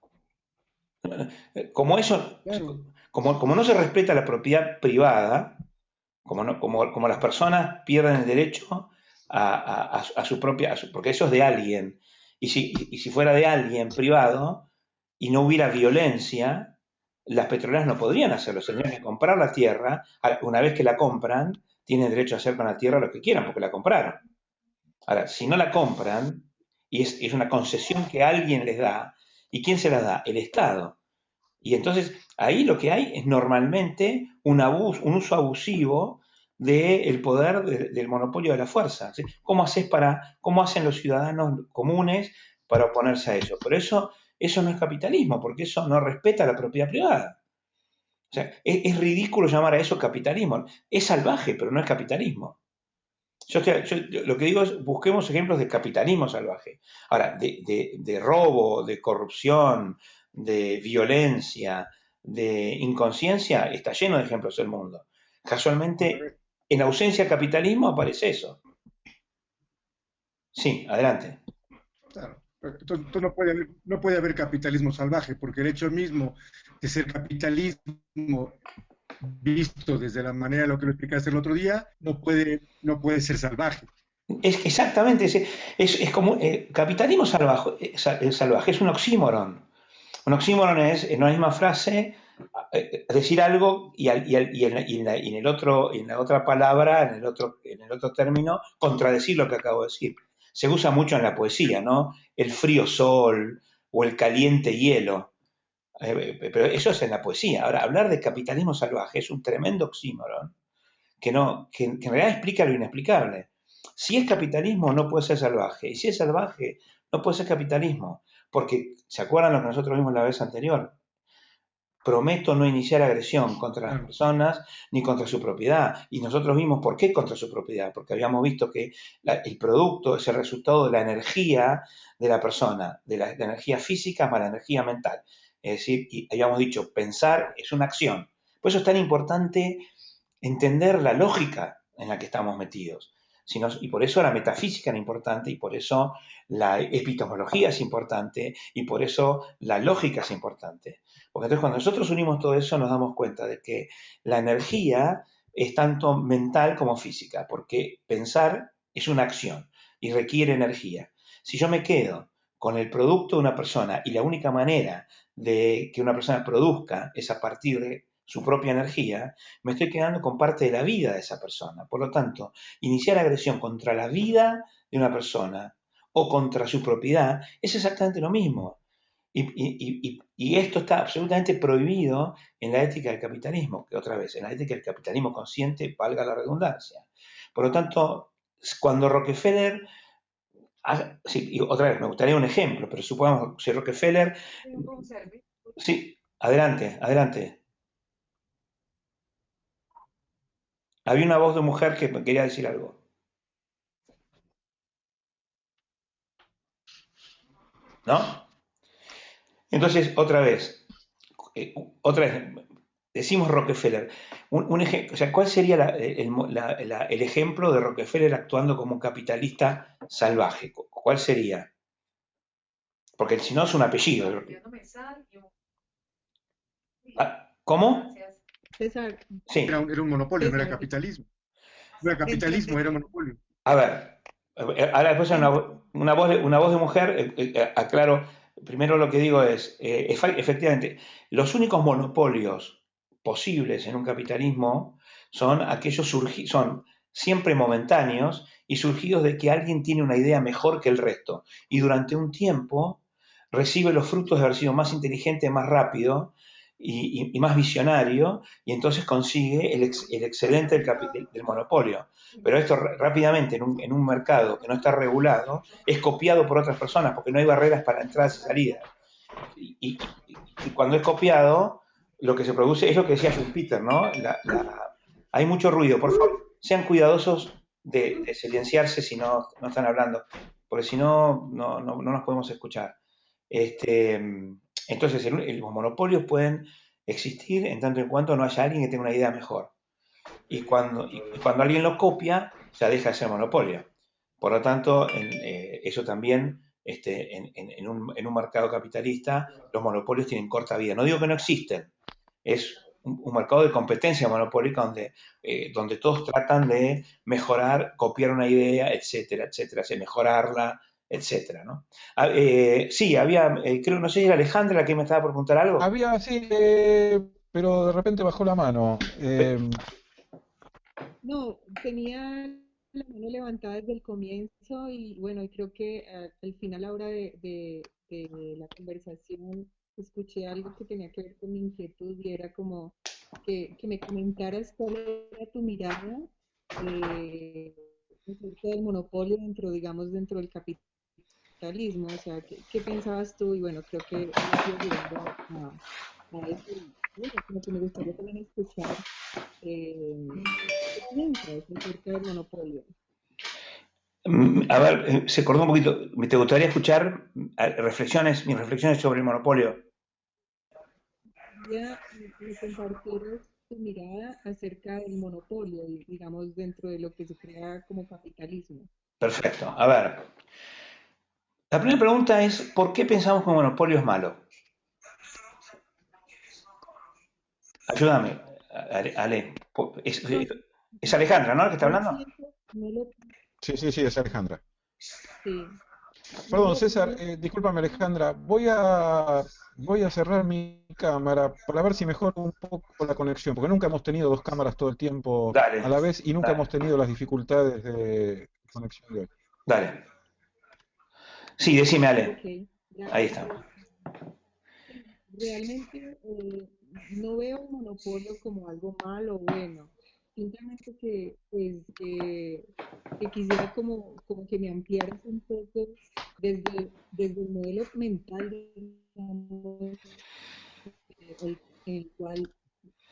Como eso, como no se respeta la propiedad privada, como las personas pierden el derecho a su propia, porque eso es de alguien. Y si fuera de alguien privado y no hubiera violencia, las petroleras no podrían hacerlo. Tendrían que comprar la tierra. Una vez que la compran, tienen derecho a hacer con la tierra lo que quieran porque la compraron. Ahora, si no la compran, y es una concesión que alguien les da, ¿y quién se la da? El Estado. Y entonces ahí lo que hay es normalmente un uso abusivo del poder del monopolio de la fuerza. ¿Sí? ¿Cómo hacen los ciudadanos comunes para oponerse a eso? Pero eso no es capitalismo, porque eso no respeta la propiedad privada. sea, es ridículo llamar a eso capitalismo. Es salvaje, pero no es capitalismo. Yo lo que digo es, busquemos ejemplos de capitalismo salvaje. Ahora, de robo, de corrupción, de violencia, de inconsciencia, está lleno de ejemplos el mundo. Casualmente, en ausencia de capitalismo aparece eso. Sí, adelante. Claro. Entonces no puede haber capitalismo salvaje, porque el hecho mismo de ser capitalismo visto desde la manera de lo que lo explicaste el otro día, no puede ser salvaje. Es exactamente, es como capitalismo salvaje, es un oxímoron. Un oxímoron es, en una misma frase, decir algo y en la otra palabra, en el otro término, contradecir lo que acabo de decir. Se usa mucho en la poesía, ¿no? El frío sol o el caliente hielo. Pero eso es en la poesía. Ahora, hablar de capitalismo salvaje es un tremendo oxímoron que en realidad explica lo inexplicable. Si es capitalismo, no puede ser salvaje. Y si es salvaje, no puede ser capitalismo. Porque, ¿se acuerdan lo que nosotros vimos la vez anterior? Prometo no iniciar agresión contra las personas ni contra su propiedad. Y nosotros vimos por qué contra su propiedad. Porque habíamos visto que el producto es el resultado de la energía de la persona, de la energía física más la energía mental. Es decir, y habíamos dicho, pensar es una acción. Por eso es tan importante entender la lógica en la que estamos metidos. Y por eso la metafísica es importante, y por eso la epistemología es importante, y por eso la lógica es importante. Porque entonces cuando nosotros unimos todo eso nos damos cuenta de que la energía es tanto mental como física, porque pensar es una acción y requiere energía. Si yo me quedo con el producto de una persona y la única manera de que una persona produzca es a partir de su propia energía, me estoy quedando con parte de la vida de esa persona. Por lo tanto, iniciar agresión contra la vida de una persona o contra su propiedad es exactamente lo mismo. Y esto está absolutamente prohibido en la ética del capitalismo, que otra vez, en la ética del capitalismo consciente, valga la redundancia. Por lo tanto, cuando Rockefeller... Sí, y otra vez, me gustaría un ejemplo, pero supongamos si Rockefeller... Sí, adelante, adelante. Había una voz de mujer que me quería decir algo. ¿No? Entonces, otra vez, decimos Rockefeller. O sea, ¿cuál sería el ejemplo de Rockefeller actuando como un capitalista salvaje? ¿Cuál sería? Porque si no es un apellido. ¿Cómo? César, Sí. Era un monopolio, no era César. capitalismo. No era capitalismo, era monopolio. A ver, ahora después una voz de mujer, aclaro, primero lo que digo es, efectivamente, los únicos monopolios posibles en un capitalismo son aquellos son siempre momentáneos y surgidos de que alguien tiene una idea mejor que el resto y durante un tiempo recibe los frutos de haber sido más inteligente, más rápido y más visionario, y entonces consigue el excedente del monopolio. Pero esto rápidamente en un mercado que no está regulado es copiado por otras personas porque no hay barreras para entradas y salidas. Y cuando es copiado, lo que se produce es lo que decía Schumpeter, ¿no? Hay mucho ruido, por favor, sean cuidadosos de silenciarse si no están hablando, porque si no nos podemos escuchar. Entonces, los monopolios pueden existir en tanto en cuanto no haya alguien que tenga una idea mejor. Y cuando alguien lo copia, ya deja de ser monopolio. Por lo tanto, eso también, en un mercado capitalista, los monopolios tienen corta vida. No digo que no existen, es un mercado de competencia monopólica donde todos tratan de mejorar, copiar una idea, etcétera, etcétera, mejorarla, etcétera, ¿no? Sí, había, creo, no sé si era Alejandra la que me estaba por preguntar algo. Había, sí, pero de repente bajó la mano. No, tenía la mano levantada desde el comienzo y bueno, y creo que al final ahora de la conversación escuché algo que tenía que ver con mi inquietud y era como que me comentaras cuál era tu mirada acerca del monopolio digamos, dentro del capitalismo, o sea, ¿qué pensabas tú? Y bueno, creo que has ido llegando a eso. bueno, como que me gustaría también escuchar qué piensas acerca del monopolio. A ver, se cortó un poquito. ¿Te gustaría escuchar mis reflexiones sobre el monopolio? Ya me compartieras tu mirada acerca del monopolio, digamos, dentro de lo que se crea como capitalismo. Perfecto. A ver, la primera pregunta es, ¿por qué pensamos que un monopolio es malo? Ayúdame, Ale. No, Es Alejandra, ¿no? ¿La que está no lo hablando? pienso, no lo, Sí, sí, sí, es Alejandra. sí, Perdón, César, discúlpame Alejandra, voy a cerrar mi cámara para ver si mejora un poco la conexión, porque nunca hemos tenido dos cámaras todo el tiempo Dale, a la vez y nunca hemos dale, tenido las dificultades de conexión de hoy. dale. Sí, decime, Ale. ok, Ahí gracias. está. Sí, realmente no veo un monopolio como algo malo o bueno. Simplemente que, pues, que quisiera como que me ampliaras un poco desde el modelo mental, digamos, el cual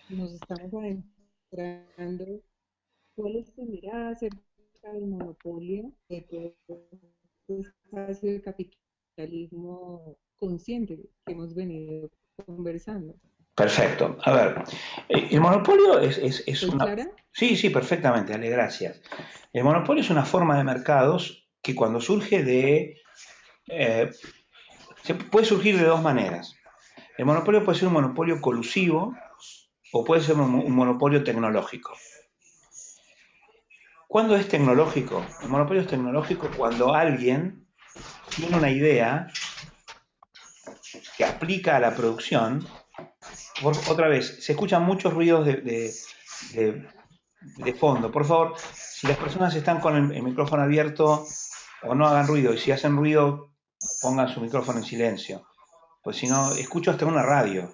nos estamos adentrando. ¿Cuál es tu mirada acerca del monopolio de todo este espacio de capitalismo consciente que hemos venido conversando? Perfecto. A ver, el monopolio es ¿Soy una... clara? Sí, sí, perfectamente, Ale, gracias. El monopolio es una forma de mercados que cuando surge puede surgir de dos maneras. El monopolio puede ser un monopolio colusivo o puede ser un monopolio tecnológico. ¿Cuándo es tecnológico? El monopolio es tecnológico cuando alguien tiene una idea que aplica a la producción. Otra vez, se escuchan muchos ruidos de fondo. Por favor, si las personas están con el micrófono abierto o no hagan ruido, y si hacen ruido, pongan su micrófono en silencio. Pues si no, escucho hasta una radio.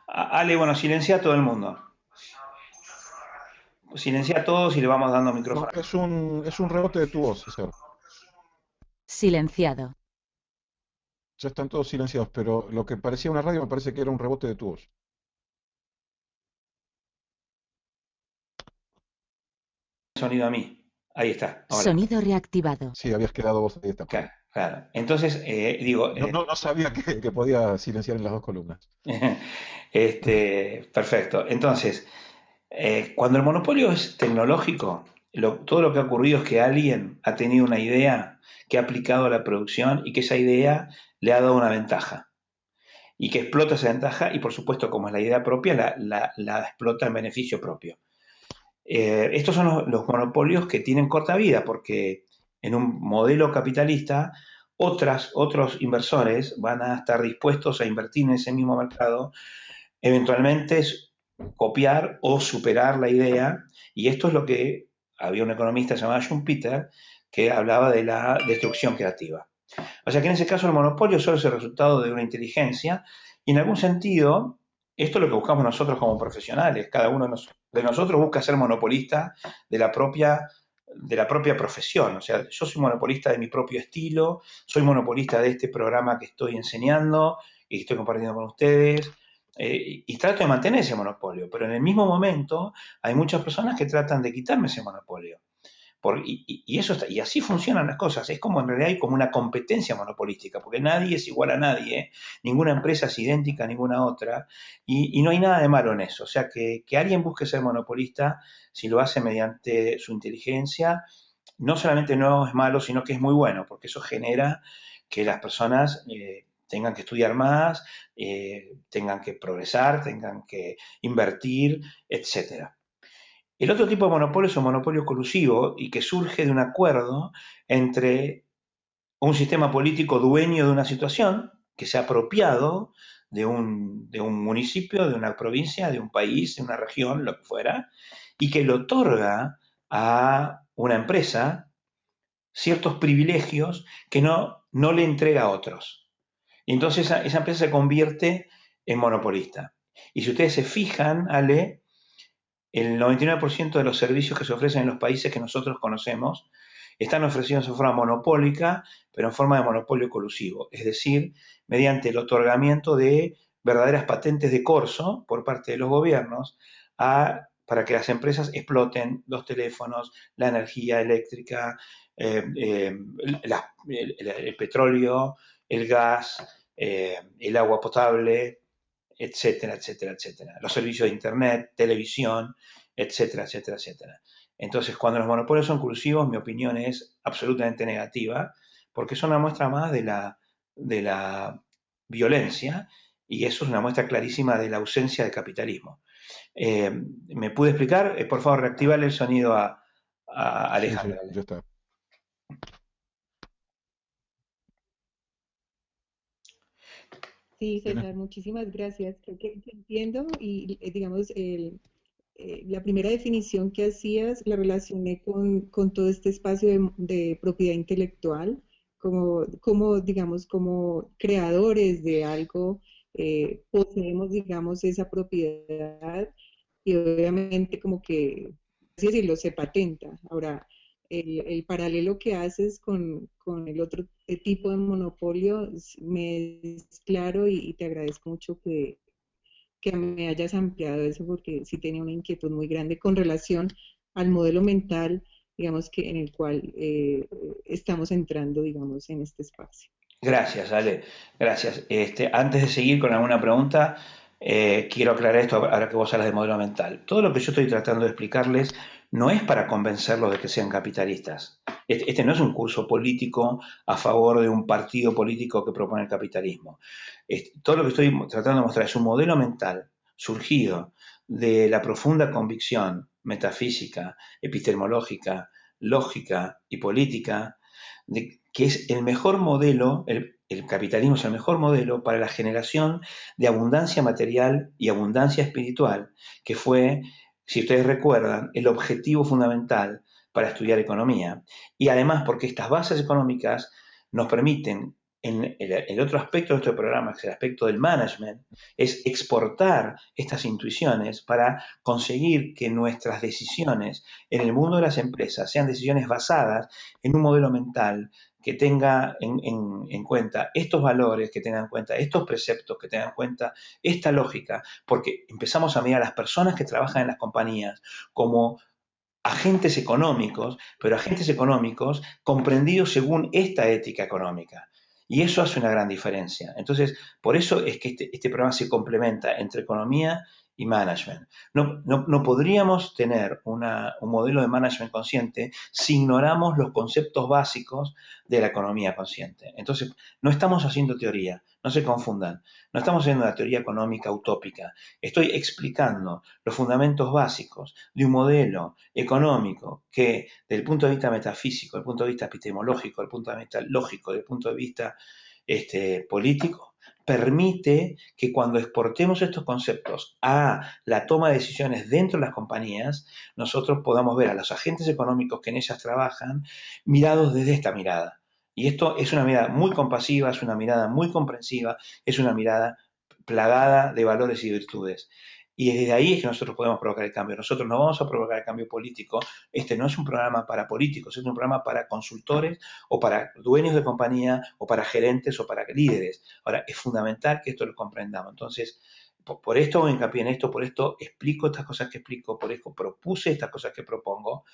Ale, bueno, silencia a todo el mundo. Silencia a todos y le vamos dando No, micrófono. es un rebote de tu voz, César. Silenciado. Ya están todos silenciados, pero lo que parecía una radio me parece que era un rebote de tu voz. Sonido a mí. Ahí está. Ahora. Sonido reactivado. Sí, habías quedado vos ahí tapado. Claro, claro. Entonces, digo... No sabía que podía silenciar en las dos columnas. Perfecto. Entonces, cuando el monopolio es tecnológico, todo lo que ha ocurrido es que alguien ha tenido una idea que ha aplicado a la producción y que esa idea le ha dado una ventaja. Y que explota esa ventaja y, por supuesto, como es la idea propia, la explota en beneficio propio. Estos son los monopolios que tienen corta vida, porque en un modelo capitalista otros inversores van a estar dispuestos a invertir en ese mismo mercado, eventualmente copiar o superar la idea, y esto es lo que había un economista llamado Schumpeter que hablaba de la destrucción creativa. O sea que en ese caso el monopolio solo es el resultado de una inteligencia, y en algún sentido esto es lo que buscamos nosotros como profesionales. Cada uno de nosotros busca ser monopolista de la propia profesión. O sea, yo soy monopolista de mi propio estilo, soy monopolista de este programa que estoy enseñando y que estoy compartiendo con ustedes, y trato de mantener ese monopolio, pero en el mismo momento hay muchas personas que tratan de quitarme ese monopolio. Y así funcionan las cosas. Es como en realidad hay como una competencia monopolística, porque nadie es igual a nadie, ninguna empresa es idéntica a ninguna otra, y no hay nada de malo en eso. O sea, que alguien busque ser monopolista, si lo hace mediante su inteligencia, no solamente no es malo, sino que es muy bueno, porque eso genera que las personas tengan que estudiar más, tengan que progresar, tengan que invertir, etcétera. El otro tipo de monopolio es un monopolio colusivo y que surge de un acuerdo entre un sistema político dueño de una situación que se ha apropiado de un municipio, de una provincia, de un país, de una región, lo que fuera, y que le otorga a una empresa ciertos privilegios que no le entrega a otros. Y entonces esa empresa se convierte en monopolista. Y si ustedes se fijan, Ale, el 99% de los servicios que se ofrecen en los países que nosotros conocemos están ofrecidos en forma monopólica, pero en forma de monopolio colusivo, es decir, mediante el otorgamiento de verdaderas patentes de corso por parte de los gobiernos para que las empresas exploten los teléfonos, la energía eléctrica, el petróleo, el gas, el agua potable, etcétera, etcétera, etcétera. Los servicios de internet, televisión, etcétera, etcétera, etcétera. Entonces, cuando los monopolios son clusivos, mi opinión es absolutamente negativa, porque son una muestra más de la violencia, y eso es una muestra clarísima de la ausencia de capitalismo. ¿Me pude explicar? Por favor, reactivarle el sonido a Alejandro. Sí, ya está. Sí, César, muchísimas gracias. Creo que entiendo y digamos, la primera definición que hacías la relacioné con todo este espacio de propiedad intelectual, como, digamos, como creadores de algo, poseemos, digamos, esa propiedad y obviamente como que, así decirlo, se patenta. Ahora, el paralelo que haces con el otro tipo de monopolio me es claro y te agradezco mucho que me hayas ampliado eso porque sí tenía una inquietud muy grande con relación al modelo mental, digamos, que en el cual estamos entrando, digamos, en este espacio. Gracias, Ale. Gracias. Antes de seguir con alguna pregunta, quiero aclarar esto ahora que vos hablas de modelo mental. Todo lo que yo estoy tratando de explicarles no es para convencerlos de que sean capitalistas. Este no es un curso político a favor de un partido político que propone el capitalismo. Todo lo que estoy tratando de mostrar es un modelo mental surgido de la profunda convicción metafísica, epistemológica, lógica y política de que es el mejor modelo, el capitalismo es el mejor modelo para la generación de abundancia material y abundancia espiritual, que fue, si ustedes recuerdan, el objetivo fundamental para estudiar economía. Y además porque estas bases económicas nos permiten, en el otro aspecto de este programa, que es el aspecto del management, es exportar estas intuiciones para conseguir que nuestras decisiones en el mundo de las empresas sean decisiones basadas en un modelo mental que tenga en cuenta estos valores, que tenga en cuenta estos preceptos, que tenga en cuenta esta lógica, porque empezamos a mirar a las personas que trabajan en las compañías como agentes económicos, pero agentes económicos comprendidos según esta ética económica. Y eso hace una gran diferencia. Entonces, por eso es que este programa se complementa entre economía y management. No podríamos tener un modelo de management consciente si ignoramos los conceptos básicos de la economía consciente. Entonces, no estamos haciendo teoría, no se confundan. No estamos haciendo una teoría económica utópica. Estoy explicando los fundamentos básicos de un modelo económico que, desde el punto de vista metafísico, desde el punto de vista epistemológico, desde el punto de vista lógico, desde el punto de vista político, permite que cuando exportemos estos conceptos a la toma de decisiones dentro de las compañías, nosotros podamos ver a los agentes económicos que en ellas trabajan mirados desde esta mirada. Y esto es una mirada muy compasiva, es una mirada muy comprensiva, es una mirada plagada de valores y virtudes. Y desde ahí es que nosotros podemos provocar el cambio. Nosotros no vamos a provocar el cambio político. Este no es un programa para políticos, es un programa para consultores o para dueños de compañía o para gerentes o para líderes. Ahora, es fundamental que esto lo comprendamos. Entonces, por esto hago hincapié en esto, por esto explico estas cosas que explico, por esto propuse estas cosas que propongo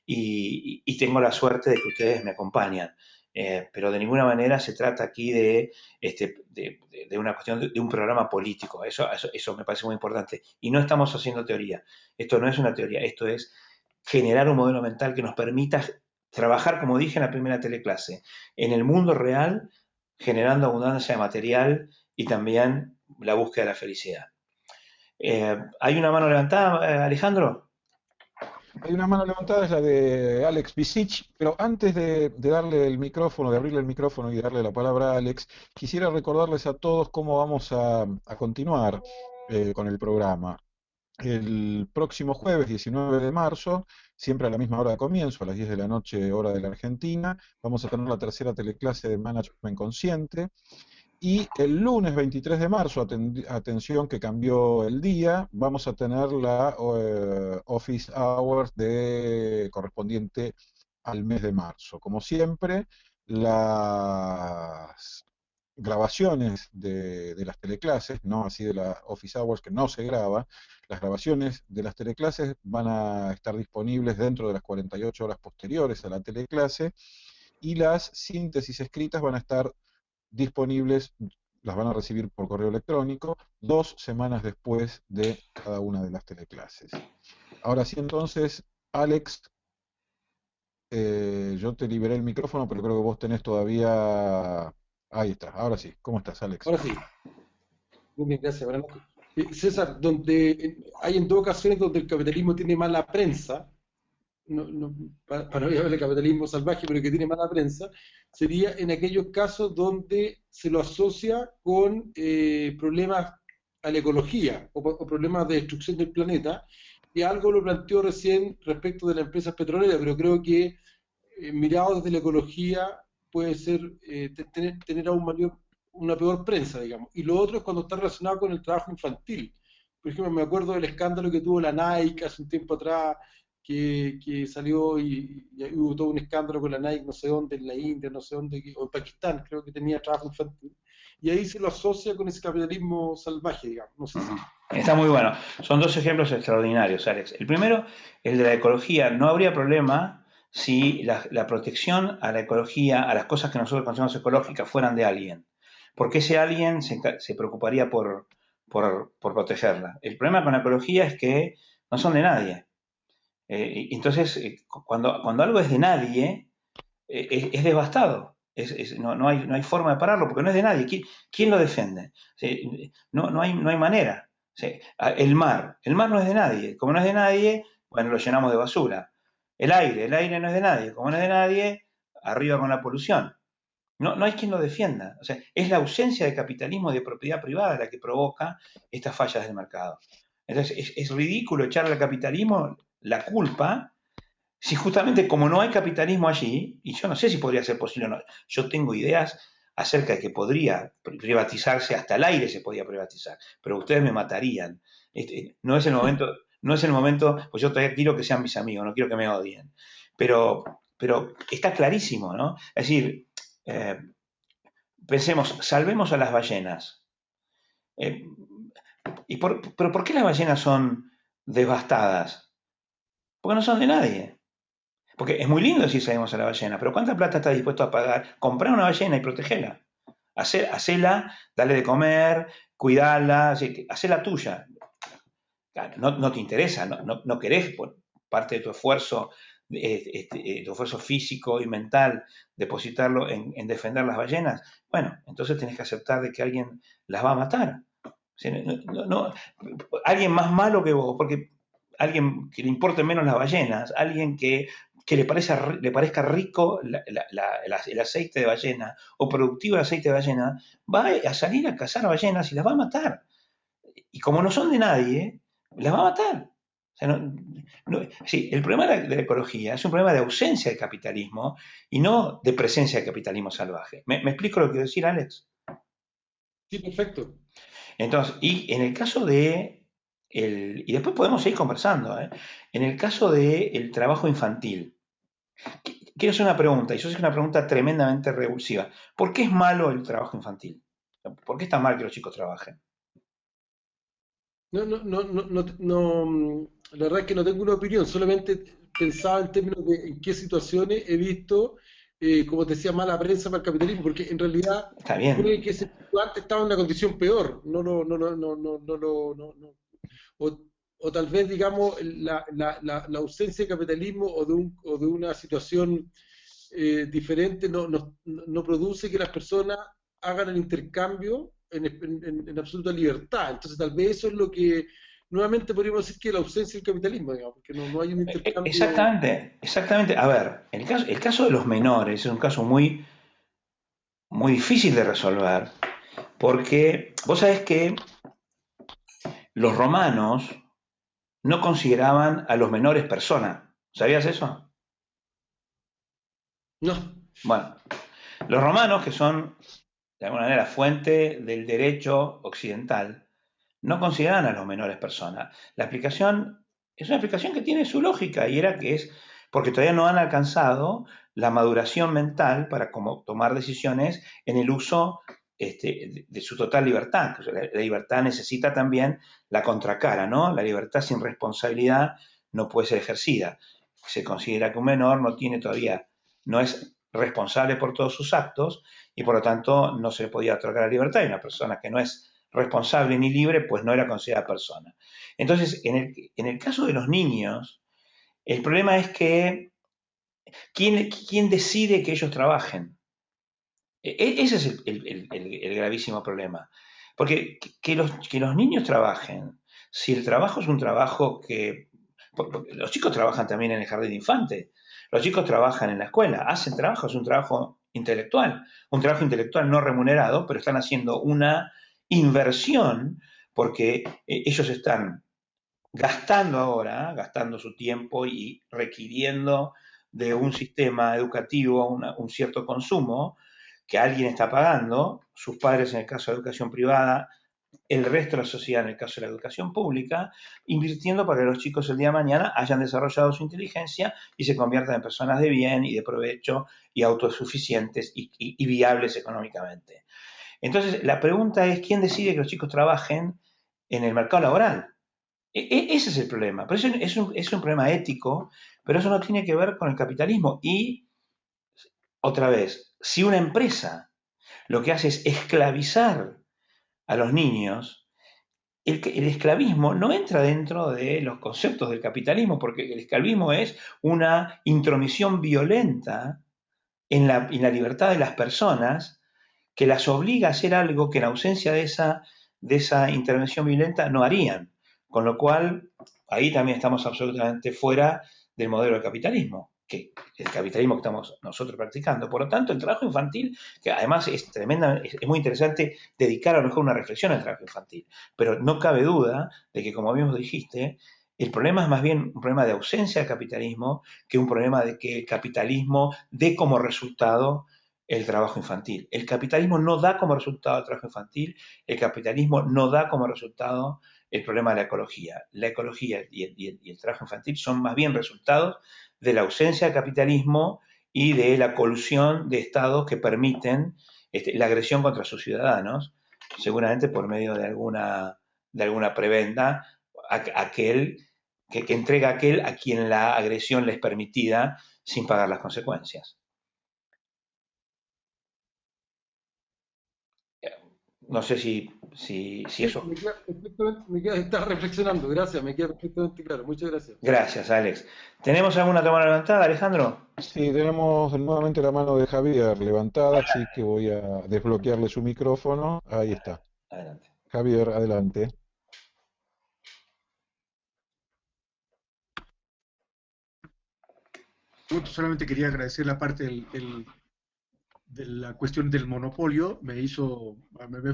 y tengo la suerte de que ustedes me acompañan. Pero de ninguna manera se trata aquí de una cuestión de un programa político. Eso me parece muy importante. Y no estamos haciendo teoría. Esto no es una teoría, esto es generar un modelo mental que nos permita trabajar, como dije en la primera teleclase, en el mundo real, generando abundancia material y también la búsqueda de la felicidad. ¿Hay una mano levantada, Alejandro? Hay una mano levantada, es la de Alex Pisich, pero antes de darle el micrófono, de abrirle el micrófono y darle la palabra a Alex, quisiera recordarles a todos cómo vamos a continuar con el programa. El próximo jueves 19 de marzo, siempre a la misma hora de comienzo, a las 10 de la noche, hora de la Argentina, vamos a tener la tercera teleclase de Management Consciente. Y el lunes 23 de marzo, atención que cambió el día, vamos a tener la Office Hours correspondiente al mes de marzo. Como siempre, las grabaciones de las teleclases, no así de la Office Hours que no se graba, las grabaciones de las teleclases van a estar disponibles dentro de las 48 horas posteriores a la teleclase y las síntesis escritas van a estar disponibles, las van a recibir por correo electrónico 2 semanas después de cada una de las teleclases. Ahora sí, entonces, Alex, yo te liberé el micrófono, pero creo que vos tenés todavía... Ahí está, ahora sí. ¿Cómo estás, Alex? Ahora sí. Muy bien, gracias. Buenas noches. César, donde hay en dos ocasiones donde el capitalismo tiene mala prensa, para no hablar de capitalismo salvaje, pero que tiene mala prensa, sería en aquellos casos donde se lo asocia con problemas a la ecología o problemas de destrucción del planeta, y algo lo planteó recién respecto de las empresas petroleras, pero creo que mirado desde la ecología puede ser tener aún una peor prensa, digamos. Y lo otro es cuando está relacionado con el trabajo infantil. Por ejemplo, me acuerdo del escándalo que tuvo la Nike hace un tiempo atrás, que salió y hubo todo un escándalo con la Nike, no sé dónde, en la India, no sé dónde, o en Pakistán, creo que tenía trabajo infantil. Y ahí se lo asocia con ese capitalismo salvaje, digamos. No sé si... Está muy bueno. Son dos ejemplos extraordinarios, Alex. El primero, el de la ecología. No habría problema si la protección a la ecología, a las cosas que nosotros consideramos ecológicas, fueran de alguien. Porque ese alguien se preocuparía por protegerla. El problema con la ecología es que no son de nadie. Entonces, cuando algo es de nadie, es devastado. No hay forma de pararlo porque no es de nadie. ¿Quién lo defiende? No hay manera. El mar no es de nadie. Como no es de nadie, bueno, lo llenamos de basura. El aire no es de nadie. Como no es de nadie, arriba con la polución. No hay quien lo defienda. O sea, es la ausencia de capitalismo y de propiedad privada la que provoca estas fallas del mercado. Entonces, es ridículo echarle al capitalismo la culpa si justamente como no hay capitalismo allí, y yo no sé si podría ser posible o no, yo tengo ideas acerca de que podría privatizarse, hasta el aire se podía privatizar, pero ustedes me matarían. No es el momento, pues yo quiero que sean mis amigos, no quiero que me odien. Pero está clarísimo, ¿no? Es decir, pensemos, salvemos a las ballenas. ¿Pero por qué las ballenas son devastadas? Porque no son de nadie. Porque es muy lindo decir salvemos a la ballena, pero ¿cuánta plata estás dispuesto a pagar? Comprar una ballena y protegerla. Hacela, dale de comer, cuidarla, hacela tuya. No te interesa, no querés por parte de tu esfuerzo físico y mental, depositarlo en defender las ballenas. Bueno, entonces tenés que aceptar de que alguien las va a matar. Alguien más malo que vos, porque alguien que le importe menos las ballenas, alguien que le parezca rico el aceite de ballena o productivo el aceite de ballena, va a salir a cazar ballenas y las va a matar. Y como no son de nadie, las va a matar. O sea, sí, el problema de la ecología es un problema de ausencia de capitalismo y no de presencia de capitalismo salvaje. ¿Me explico lo que quiero decir, Alex? Sí, perfecto. Entonces, y en el caso de... y después podemos seguir conversando, en el caso del trabajo infantil, quiero hacer una pregunta, y yo sé que es una pregunta tremendamente revulsiva. ¿Por qué es malo el trabajo infantil? ¿Por qué está mal que los chicos trabajen? La verdad es que no tengo una opinión, solamente pensaba en términos de en qué situaciones he visto, como te decía, mala prensa para el capitalismo, porque en realidad Está bien. creo que ese antes estaba en una condición peor, o tal vez, digamos, la ausencia de capitalismo o de una situación diferente no produce que las personas hagan el intercambio en absoluta libertad. Entonces, tal vez eso es lo que nuevamente podríamos decir que es la ausencia del capitalismo, digamos, porque no hay un intercambio. Exactamente. A ver, el caso de los menores es un caso muy, muy difícil de resolver, porque vos sabés que los romanos no consideraban a los menores personas. ¿Sabías eso? No. Bueno, los romanos, que son de alguna manera fuente del derecho occidental, no consideraban a los menores personas. La explicación es una explicación que tiene su lógica, y era que es porque todavía no han alcanzado la maduración mental para como tomar decisiones en el uso de su total libertad. O sea, la libertad necesita también la contracara, ¿no? La libertad sin responsabilidad no puede ser ejercida. Se considera que un menor no tiene todavía, no es responsable por todos sus actos y por lo tanto no se le podía otorgar la libertad, y una persona que no es responsable ni libre, pues no era considerada persona. Entonces, en el caso de los niños, el problema es que ¿quién decide que ellos trabajen? Ese es el gravísimo problema. Porque que los niños trabajen, si el trabajo es un trabajo que... Los chicos trabajan también en el jardín de infantes, los chicos trabajan en la escuela, hacen trabajo, es un trabajo intelectual no remunerado, pero están haciendo una inversión porque ellos están gastando ahora, gastando su tiempo y requiriendo de un sistema educativo un cierto consumo que alguien está pagando, sus padres en el caso de la educación privada, el resto de la sociedad en el caso de la educación pública, invirtiendo para que los chicos el día de mañana hayan desarrollado su inteligencia y se conviertan en personas de bien y de provecho y autosuficientes y viables económicamente. Entonces, la pregunta es, ¿quién decide que los chicos trabajen en el mercado laboral? Ese es el problema. Pero es un problema ético, pero eso no tiene que ver con el capitalismo. Y, otra vez, si una empresa lo que hace es esclavizar a los niños, el esclavismo no entra dentro de los conceptos del capitalismo, porque el esclavismo es una intromisión violenta en la libertad de las personas que las obliga a hacer algo que en ausencia de esa intervención violenta no harían. Con lo cual, ahí también estamos absolutamente fuera del modelo del capitalismo, que el capitalismo que estamos nosotros practicando. Por lo tanto, el trabajo infantil, que además es muy interesante dedicar a lo mejor una reflexión al trabajo infantil, pero no cabe duda de que, como mismo dijiste, el problema es más bien un problema de ausencia del capitalismo que un problema de que el capitalismo dé como resultado el trabajo infantil. El capitalismo no da como resultado el trabajo infantil, el capitalismo no da como resultado el problema de la ecología. La ecología y el trabajo infantil son más bien resultados de la ausencia de capitalismo y de la colusión de estados que permiten la agresión contra sus ciudadanos, seguramente por medio de alguna prebenda, aquel que entrega a aquel a quien la agresión les permitida sin pagar las consecuencias. No sé si eso... Estás reflexionando, gracias, me queda perfectamente claro. Muchas gracias. Gracias, Alex. ¿Tenemos alguna mano levantada, Alejandro? Sí, tenemos nuevamente la mano de Javier levantada, así que voy a desbloquearle su micrófono. Ahí está. Adelante. Javier, adelante. Solamente quería agradecer la parte de la cuestión del monopolio. Me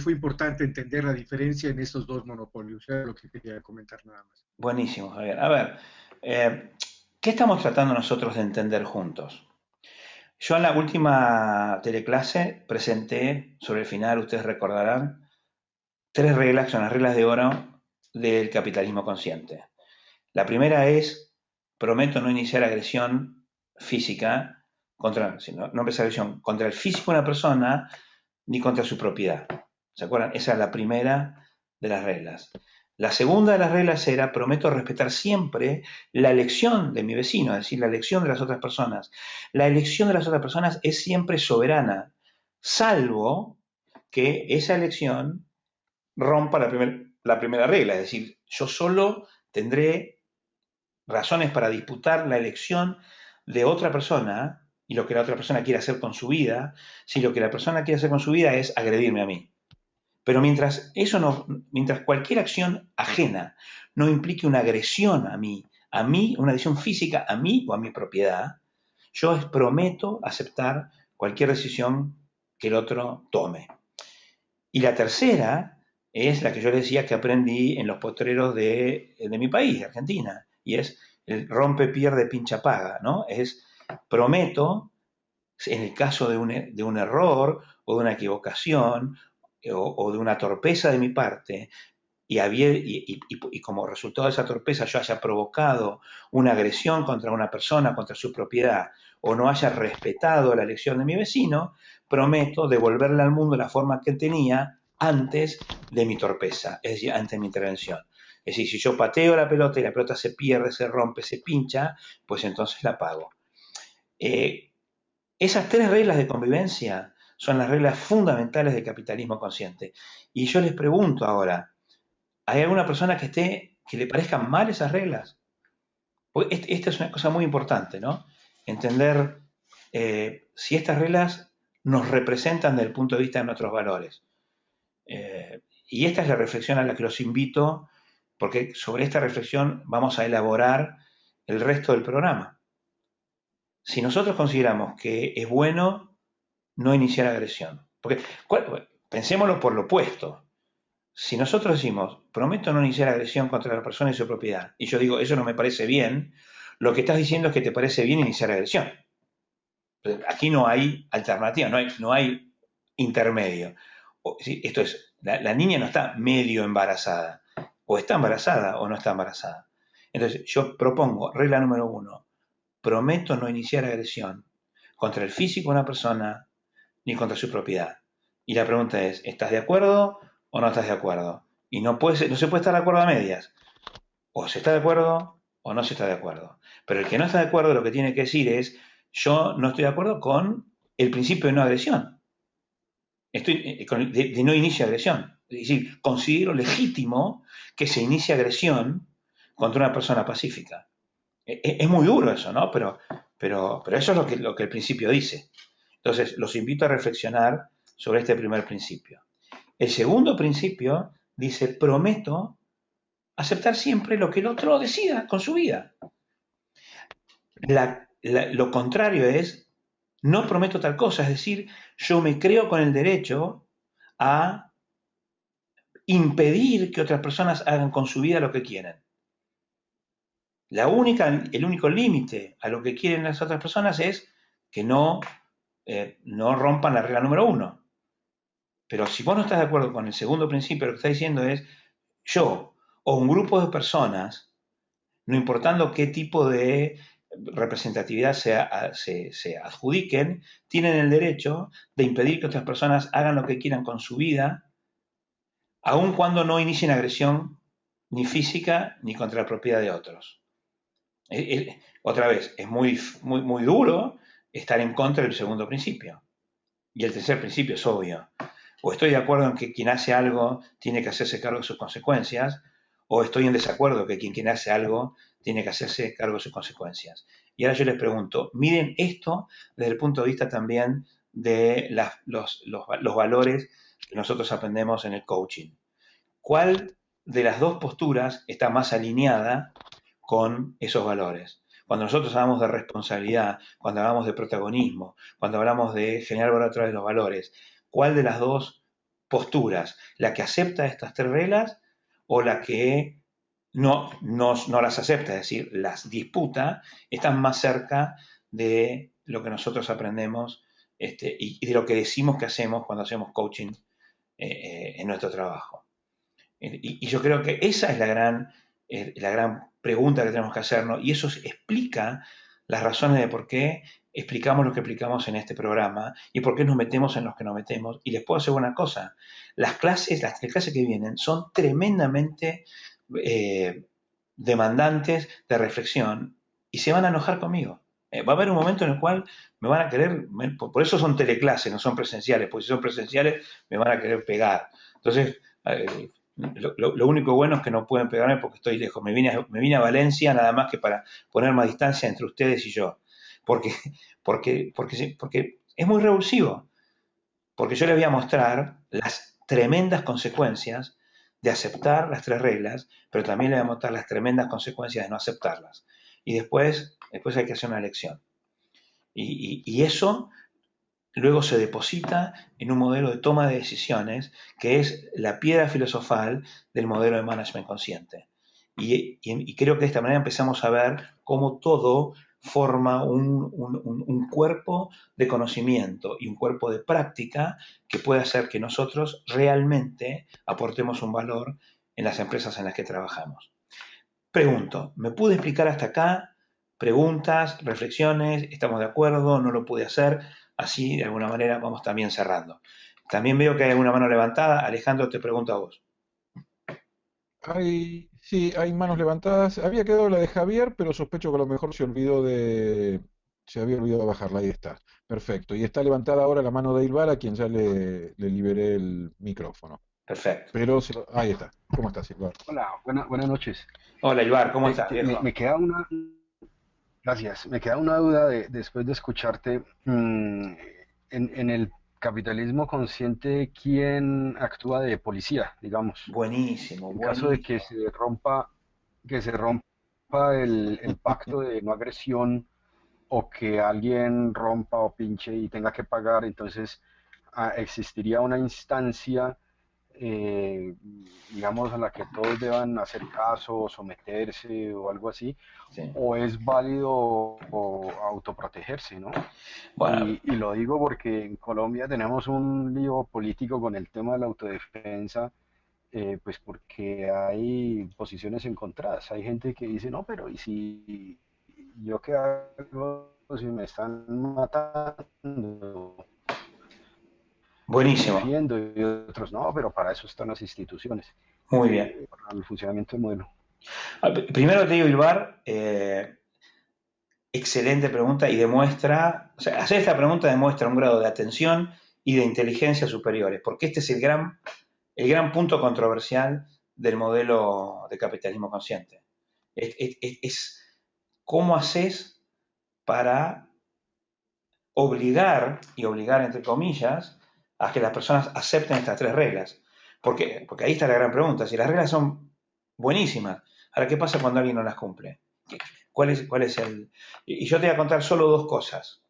fue importante entender la diferencia en estos dos monopolios. Era lo que quería comentar nada más. Buenísimo, Javier. A ver, ¿qué estamos tratando nosotros de entender juntos? Yo en la última teleclase presenté, sobre el final, ustedes recordarán, 3 reglas, que son las reglas de oro del capitalismo consciente. La primera es, prometo no iniciar agresión física no empezar agresión contra el físico de una persona ni contra su propiedad. ¿Se acuerdan? Esa es la primera de las reglas. La segunda de las reglas era, prometo respetar siempre la elección de mi vecino, es decir, la elección de las otras personas. La elección de las otras personas es siempre soberana, salvo que esa elección rompa la primera regla, es decir, yo solo tendré razones para disputar la elección de otra persona y lo que la otra persona quiere hacer con su vida, si lo que la persona quiere hacer con su vida es agredirme a mí. Pero mientras cualquier acción ajena no implique una agresión a mí, una agresión física a mí o a mi propiedad, yo prometo aceptar cualquier decisión que el otro tome. Y la tercera es la que yo les decía que aprendí en los potreros de mi país, de Argentina, y es el rompe, pierde, pincha, paga, ¿no? Es prometo, en el caso de un error o de una equivocación o de una torpeza de mi parte, y como resultado de esa torpeza yo haya provocado una agresión contra una persona, contra su propiedad, o no haya respetado la elección de mi vecino, prometo devolverle al mundo la forma que tenía antes de mi torpeza, es decir, antes de mi intervención. Es decir, si yo pateo la pelota y la pelota se pierde, se rompe, se pincha, pues entonces la pago. Esas 3 reglas de convivencia son las reglas fundamentales del capitalismo consciente. Y yo les pregunto ahora, ¿hay alguna persona que le parezcan mal esas reglas? Porque esta es una cosa muy importante, ¿no? Entender si estas reglas nos representan desde el punto de vista de nuestros valores. Y esta es la reflexión a la que los invito, porque sobre esta reflexión vamos a elaborar el resto del programa. Si nosotros consideramos que es bueno no iniciar agresión, porque pensémoslo por lo opuesto. Si nosotros decimos, prometo no iniciar agresión contra la persona y su propiedad, y yo digo, eso no me parece bien, lo que estás diciendo es que te parece bien iniciar agresión. Aquí no hay alternativa, no hay intermedio. Esto es, la niña no está medio embarazada, o está embarazada o no está embarazada. Entonces, yo propongo, regla número 1, prometo no iniciar agresión contra el físico de una persona ni contra su propiedad. Y la pregunta es, ¿estás de acuerdo o no estás de acuerdo? Y no se puede estar de acuerdo a medias. O se está de acuerdo o no se está de acuerdo. Pero el que no está de acuerdo lo que tiene que decir es, yo no estoy de acuerdo con el principio de no agresión. De no inicio de agresión. Es decir, considero legítimo que se inicie agresión contra una persona pacífica. Es muy duro eso, ¿no? Pero eso es lo que el principio dice. Entonces, los invito a reflexionar sobre este primer principio. El segundo principio dice, prometo aceptar siempre lo que el otro decida con su vida. Lo contrario es, no prometo tal cosa, es decir, yo me creo con el derecho a impedir que otras personas hagan con su vida lo que quieren. El único límite a lo que quieren las otras personas es que no rompan la regla número 1. Pero si vos no estás de acuerdo con el segundo principio, lo que está diciendo es, yo o un grupo de personas, no importando qué tipo de representatividad se adjudiquen, tienen el derecho de impedir que otras personas hagan lo que quieran con su vida, aun cuando no inicien agresión ni física ni contra la propiedad de otros. Otra vez, es muy, muy, muy duro estar en contra del segundo principio. Y el tercer principio es obvio. O estoy de acuerdo en que quien hace algo tiene que hacerse cargo de sus consecuencias, o estoy en desacuerdo que quien hace algo tiene que hacerse cargo de sus consecuencias. Y ahora yo les pregunto, miren esto desde el punto de vista también de los valores que nosotros aprendemos en el coaching. ¿Cuál de las dos posturas está más alineada con esos valores? Cuando nosotros hablamos de responsabilidad, cuando hablamos de protagonismo, cuando hablamos de generar valor a través de los valores, ¿cuál de las dos posturas? ¿La que acepta estas 3 reglas o la que no las acepta, es decir, las disputa, están más cerca de lo que nosotros aprendemos y de lo que decimos que hacemos cuando hacemos coaching en nuestro trabajo? Y yo creo que esa es la gran pregunta que tenemos que hacernos, y eso explica las razones de por qué explicamos lo que explicamos en este programa y por qué nos metemos en los que nos metemos. Y les puedo hacer una cosa, las 3 clases que vienen son tremendamente demandantes de reflexión y se van a enojar conmigo. Va a haber un momento en el cual me van a querer, por eso son teleclases, no son presenciales, porque si son presenciales me van a querer pegar. Entonces, lo único bueno es que no pueden pegarme porque estoy lejos. Me vine a Valencia nada más que para poner más distancia entre ustedes y yo. Porque es muy revulsivo. Porque yo les voy a mostrar las tremendas consecuencias de aceptar las 3 reglas, pero también les voy a mostrar las tremendas consecuencias de no aceptarlas. Y después hay que hacer una elección. Y eso luego se deposita en un modelo de toma de decisiones que es la piedra filosofal del modelo de management consciente. Y creo que de esta manera empezamos a ver cómo todo forma un cuerpo de conocimiento y un cuerpo de práctica que puede hacer que nosotros realmente aportemos un valor en las empresas en las que trabajamos. Pregunto, ¿me pude explicar hasta acá? Preguntas, reflexiones, ¿estamos de acuerdo? ¿No lo pude hacer? Así, de alguna manera, vamos también cerrando. También veo que hay alguna mano levantada. Alejandro, te pregunto a vos. Sí, hay manos levantadas. Había quedado la de Javier, pero sospecho que a lo mejor se había olvidado de bajarla. Ahí está. Perfecto. Y está levantada ahora la mano de Ilvar, a quien ya le liberé el micrófono. Perfecto. Pero ahí está. ¿Cómo estás, Ilvar? Hola, buenas noches. Hola, Ilvar, ¿cómo estás, viejo? Me queda gracias, me queda una duda después de escucharte. En el capitalismo consciente, ¿quién actúa de policía, digamos? Buenísimo, En caso de que se rompa el pacto de no agresión, o que alguien rompa o pinche y tenga que pagar, entonces existiría una instancia, digamos, a la que todos deban hacer caso, o someterse o algo así, Sí. o es válido o autoprotegerse, ¿no? Bueno, Y lo digo porque en Colombia tenemos un lío político con el tema de la autodefensa, pues porque hay posiciones encontradas. Hay gente que dice, no, pero ¿y si yo qué hago si me están matando? buenísimo. Defiendo, y otros, no, pero para eso están las instituciones, Muy bien. para el funcionamiento del modelo. Primero te digo, Ilvar, excelente pregunta y demuestra, o sea, hacer esta pregunta demuestra un grado de atención y de inteligencia superiores, porque este es el gran punto controversial del modelo de capitalismo consciente. Es cómo haces para obligar entre comillas, a que las personas acepten estas tres reglas. Porque ahí está la gran pregunta. Si las reglas son buenísimas, ahora, ¿qué pasa cuando alguien no las cumple? ¿Cuál es el...? Y yo te voy a contar solo dos cosas.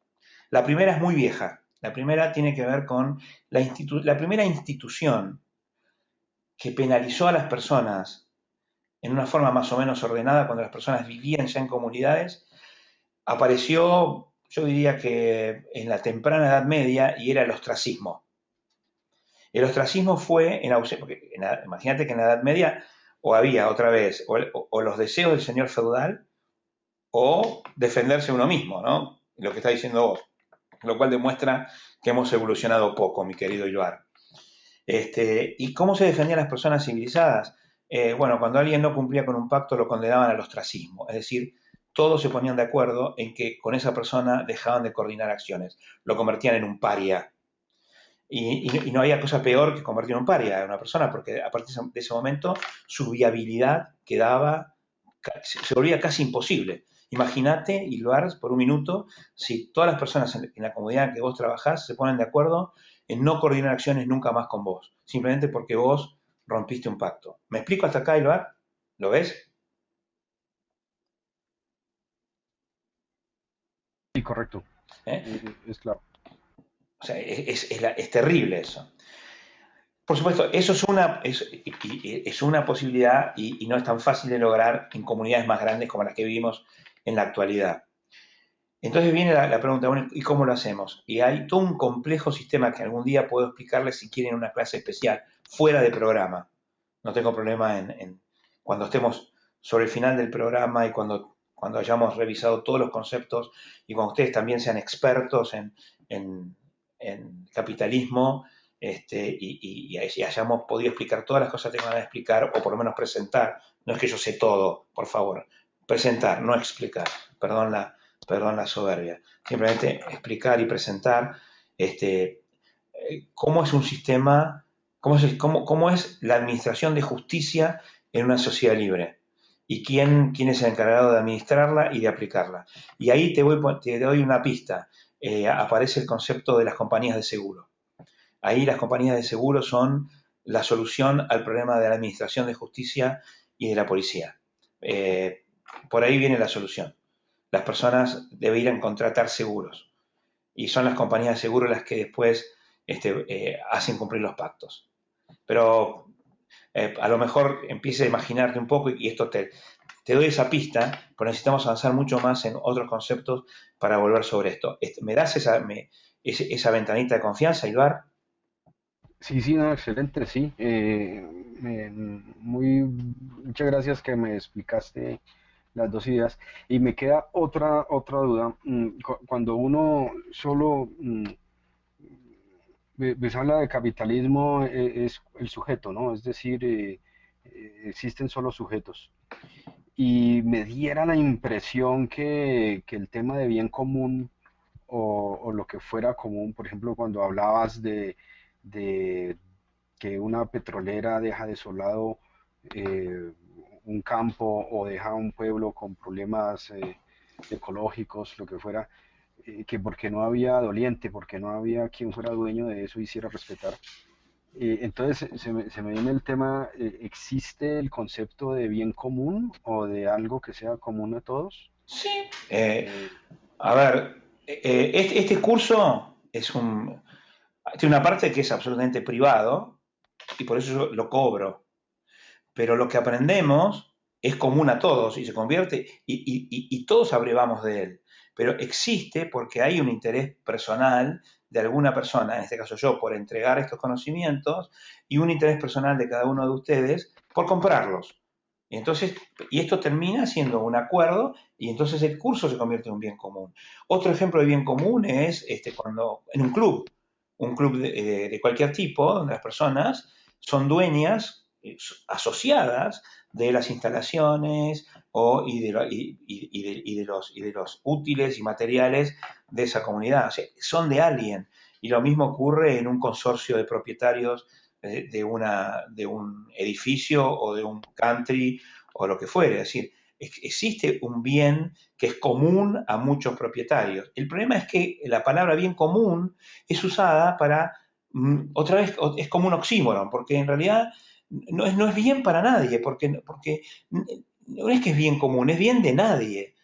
La primera es muy vieja. La primera tiene que ver con la primera institución que penalizó a las personas en una forma más o menos ordenada cuando las personas vivían ya en comunidades, apareció, yo diría que en la temprana Edad Media, y era el ostracismo. El ostracismo fue porque imagínate que en la Edad Media o había otra vez o los deseos del señor feudal o defenderse uno mismo, ¿no? Lo que está diciendo vos. Lo cual demuestra que hemos evolucionado poco, mi querido Ilvar. ¿Y cómo se defendían las personas civilizadas? Bueno, cuando alguien no cumplía con un pacto lo condenaban al ostracismo, es decir, todos se ponían de acuerdo en que con esa persona dejaban de coordinar acciones, lo convertían en un paria. Y no había cosa peor que convertir en un paria a una persona, porque a partir de ese momento su viabilidad se volvía casi imposible. Imagínate, Ilvar, por un minuto, si todas las personas en la comunidad en que vos trabajás se ponen de acuerdo en no coordinar acciones nunca más con vos, simplemente porque vos rompiste un pacto. ¿Me explico hasta acá, Ilvar? ¿Lo ves? Sí, correcto. Es claro. O sea, es terrible eso. Por supuesto, eso es una posibilidad y no es tan fácil de lograr en comunidades más grandes como las que vivimos en la actualidad. Entonces viene la pregunta, bueno, ¿y cómo lo hacemos? Y hay todo un complejo sistema que algún día puedo explicarles si quieren una clase especial, fuera de programa. No tengo problema cuando estemos sobre el final del programa y cuando hayamos revisado todos los conceptos y cuando ustedes también sean expertos en capitalismo y hayamos podido explicar todas las cosas que van a explicar, o por lo menos presentar. No es que yo sé todo, por favor. Presentar, no explicar. Perdón la soberbia. Simplemente explicar y presentar cómo es un sistema, cómo es la administración de justicia en una sociedad libre y quién es el encargado de administrarla y de aplicarla. Y ahí te doy una pista. Aparece el concepto de las compañías de seguro. Ahí las compañías de seguro son la solución al problema de la administración de justicia y de la policía. Por ahí viene la solución. Las personas deberían contratar seguros y son las compañías de seguro las que después hacen cumplir los pactos. Pero a lo mejor empiece a imaginarte un poco y esto te doy esa pista, pero necesitamos avanzar mucho más en otros conceptos para volver sobre esto. ¿Me das esa ventanita de confianza, Ilvar? Sí, no, excelente, sí. Muchas gracias que me explicaste las dos ideas. Y me queda otra duda. Cuando uno solo pues habla de capitalismo, es el sujeto, ¿no? Es decir, existen solo sujetos. Y me diera la impresión que el tema de bien común o lo que fuera común, por ejemplo, cuando hablabas de que una petrolera deja desolado eh, un campo o deja un pueblo con problemas ecológicos, lo que fuera, que porque no había doliente, porque no había quien fuera dueño de eso, hiciera respetar. Entonces se me viene el tema, ¿existe el concepto de bien común o de algo que sea común a todos? Sí. Eh, A ver, este curso tiene una parte que es absolutamente privado y por eso yo lo cobro. Pero lo que aprendemos es común a todos y se convierte, y todos abrevamos de él. Pero existe porque hay un interés personal de alguna persona, en este caso yo, por entregar estos conocimientos, y un interés personal de cada uno de ustedes por comprarlos. Y entonces, y esto termina siendo un acuerdo, y entonces el curso se convierte en un bien común. Otro ejemplo de bien común es cuando en un club de cualquier tipo, donde las personas son dueñas, asociadas de las instalaciones y de los útiles y materiales de esa comunidad. O sea, son de alguien. Y lo mismo ocurre en un consorcio de propietarios de un edificio o de un country o lo que fuere. Es decir, existe un bien que es común a muchos propietarios. El problema es que la palabra bien común es usada para, otra vez, es como un oxímoron, porque en realidad no es bien para nadie, porque no es que es bien común, es bien de nadie.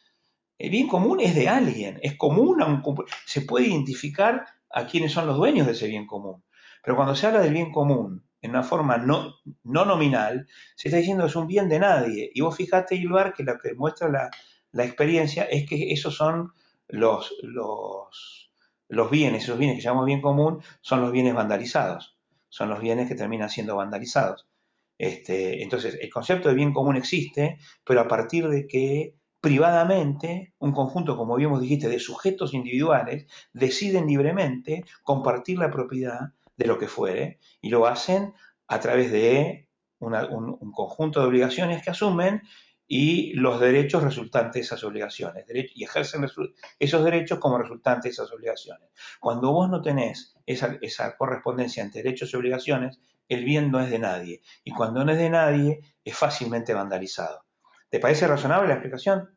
El bien común es de alguien, es común, se puede identificar a quiénes son los dueños de ese bien común. Pero cuando se habla del bien común en una forma no nominal, se está diciendo que es un bien de nadie. Y vos fijate, Ilvar, que lo que muestra la experiencia es que esos son los bienes, esos bienes que llamamos bien común, son los bienes vandalizados, son los bienes que terminan siendo vandalizados. Entonces, el concepto de bien común existe, pero a partir de que privadamente, un conjunto, como bien dijiste, de sujetos individuales deciden libremente compartir la propiedad de lo que fuere y lo hacen a través de un conjunto de obligaciones que asumen y los derechos resultantes de esas obligaciones, y ejercen esos derechos como resultantes de esas obligaciones. Cuando vos no tenés esa correspondencia entre derechos y obligaciones, el bien no es de nadie, y cuando no es de nadie, es fácilmente vandalizado. ¿Te parece razonable la explicación?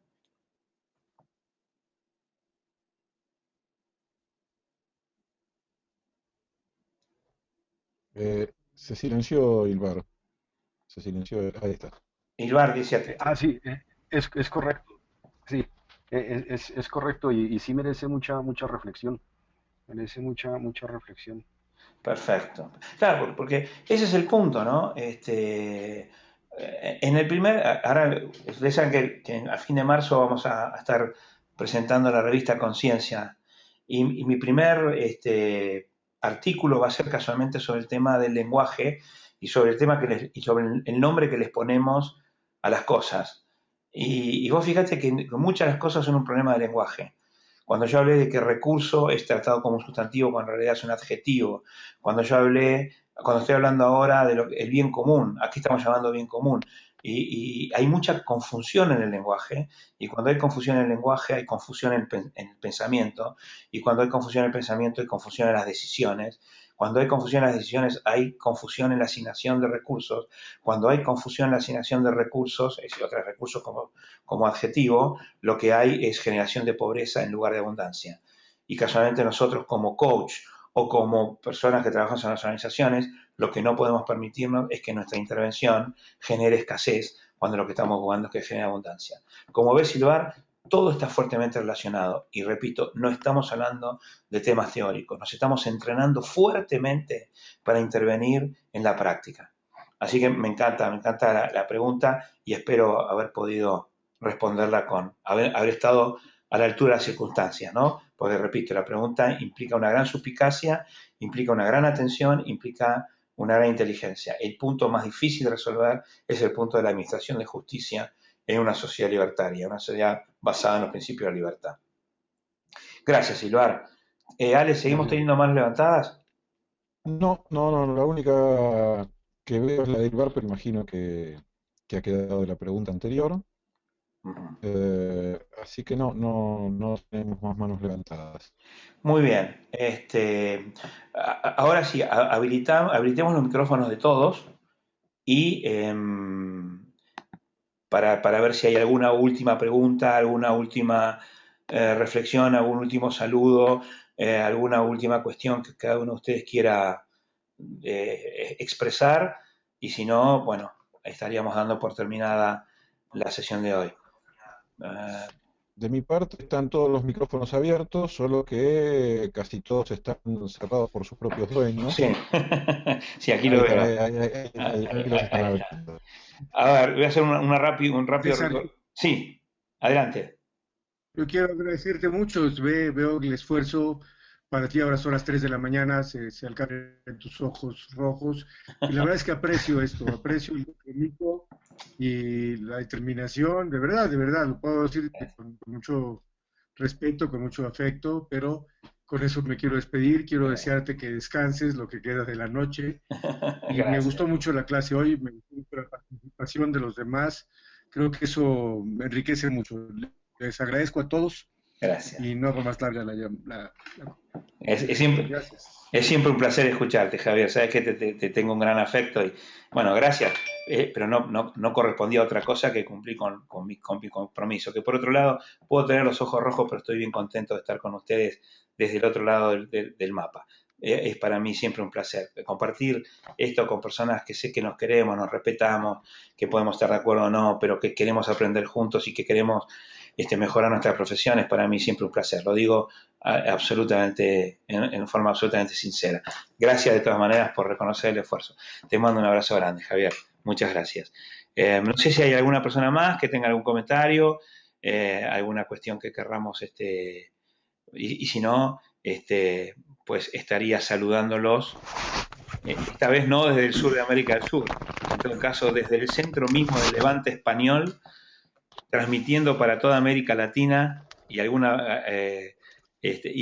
Se silenció Ilvar. Se silenció. Ahí está. Ilvar dice, sí, es correcto. Sí, es correcto y sí merece mucha reflexión. Merece mucha reflexión. perfecto. Claro, porque ese es el punto, ¿no? En el ahora ustedes saben que a fin de marzo vamos a estar presentando la revista Conciencia y mi primer artículo va a ser casualmente sobre el tema del lenguaje y sobre el tema y sobre el nombre que les ponemos a las cosas. Y vos fíjate que muchas de las cosas son un problema de lenguaje. Cuando yo hablé de que recurso es tratado como un sustantivo cuando en realidad es un adjetivo, cuando estoy hablando ahora del bien común, aquí estamos llamando bien común, y hay mucha confusión en el lenguaje, y cuando hay confusión en el lenguaje hay confusión en el pensamiento, y cuando hay confusión en el pensamiento hay confusión en las decisiones, cuando hay confusión en las decisiones hay confusión en la asignación de recursos, cuando hay confusión en la asignación de recursos, es decir, otros recursos como adjetivo, lo que hay es generación de pobreza en lugar de abundancia. Y casualmente nosotros como coach o como personas que trabajamos en las organizaciones, lo que no podemos permitirnos es que nuestra intervención genere escasez cuando lo que estamos jugando es que genere abundancia. Como ves, Silvar, todo está fuertemente relacionado y repito, no estamos hablando de temas teóricos, nos estamos entrenando fuertemente para intervenir en la práctica. Así que me encanta la pregunta y espero haber podido responderla con haber estado a la altura de las circunstancias, ¿no? Porque, repito, la pregunta implica una gran suspicacia, implica una gran atención, implica una gran inteligencia. El punto más difícil de resolver es el punto de la administración de justicia en una sociedad libertaria, una sociedad basada en los principios de la libertad. Gracias, Silvar. Ale, ¿seguimos teniendo manos levantadas? No, la única que veo es la de Ilvar, pero imagino que ha quedado de la pregunta anterior. Así que no tenemos más manos levantadas. Muy bien. Ahora sí, habilitemos los micrófonos de todos y para ver si hay alguna última pregunta, alguna última reflexión, algún último saludo, alguna última cuestión que cada uno de ustedes quiera expresar, y si no, bueno, estaríamos dando por terminada la sesión de hoy. De mi parte están todos los micrófonos abiertos, solo que casi todos están cerrados por sus propios dueños. Sí, sí, aquí lo veo. Aquí los están abriendo. A ver, voy a hacer un rápido César, Sí, adelante. yo quiero agradecerte mucho. Veo el esfuerzo. Para ti ahora son las 3 de la mañana, se alcanzan tus ojos rojos. Y la verdad es que aprecio esto, aprecio el compromiso y la determinación. De verdad, lo puedo decir con mucho respeto, con mucho afecto, pero con eso me quiero despedir. Quiero desearte que descanses lo que queda de la noche. Y me gustó mucho la clase hoy, me gustó mucho la participación de los demás. Creo que eso me enriquece mucho. Les agradezco a todos. Gracias. Y no hago más larga Es siempre un placer escucharte, Javier. Sabes que te tengo un gran afecto y, bueno, gracias, pero no correspondía a otra cosa que cumplir con mi compromiso. Que por otro lado, puedo tener los ojos rojos, pero estoy bien contento de estar con ustedes desde el otro lado del mapa. Es para mí siempre un placer compartir esto con personas que sé que nos queremos, nos respetamos, que podemos estar de acuerdo o no, pero que queremos aprender juntos y que queremos mejorar nuestras profesiones. Para mí siempre un placer. Lo digo absolutamente, en forma absolutamente sincera. Gracias de todas maneras por reconocer el esfuerzo. Te mando un abrazo grande, Javier. Muchas gracias. No sé si hay alguna persona más que tenga algún comentario, alguna cuestión que querramos, y si no, pues estaría saludándolos. Esta vez no desde el sur de América del Sur, en todo caso desde el centro mismo del Levante español, transmitiendo para toda América Latina y y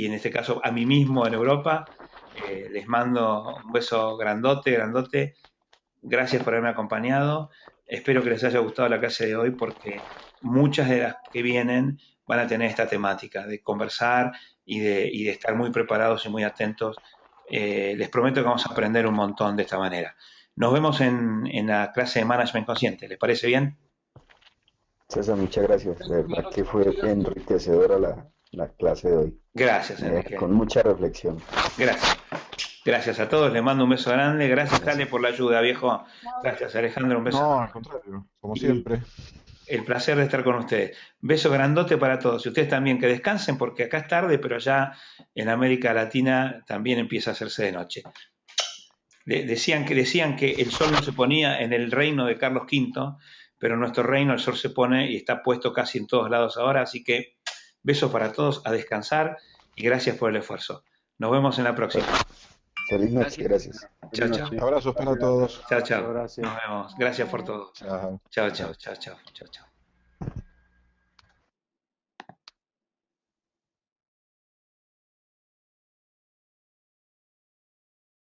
en este caso a mí mismo en Europa. Les mando un beso grandote. Gracias por haberme acompañado. Espero que les haya gustado la clase de hoy, porque muchas de las que vienen van a tener esta temática de conversar y de estar muy preparados y muy atentos. Les prometo que vamos a aprender un montón de esta manera. Nos vemos en la clase de Management Consciente. ¿Les parece bien? César, muchas gracias. De verdad que fue enriquecedora la clase de hoy. Gracias, Enrique. Con mucha reflexión. Gracias. Gracias a todos. Les mando un beso grande. Gracias, Ale, por la ayuda, viejo. Gracias, Alejandro. Un beso. No, al contrario, como siempre. El placer de estar con ustedes. Beso grandote para todos. Y ustedes también, que descansen, porque acá es tarde, pero ya en América Latina también empieza a hacerse de noche. Decían que el sol no se ponía en el reino de Carlos V, pero en nuestro reino el sol se pone y está puesto casi en todos lados ahora. Así que besos para todos, a descansar y gracias por el esfuerzo. Nos vemos en la próxima. Feliz noche, gracias. Chao, chao. Abrazos para todos. Chao, chao. Gracias. Nos vemos. Gracias por todo. Chao. Chao, chao, chao, chao, chao, chao.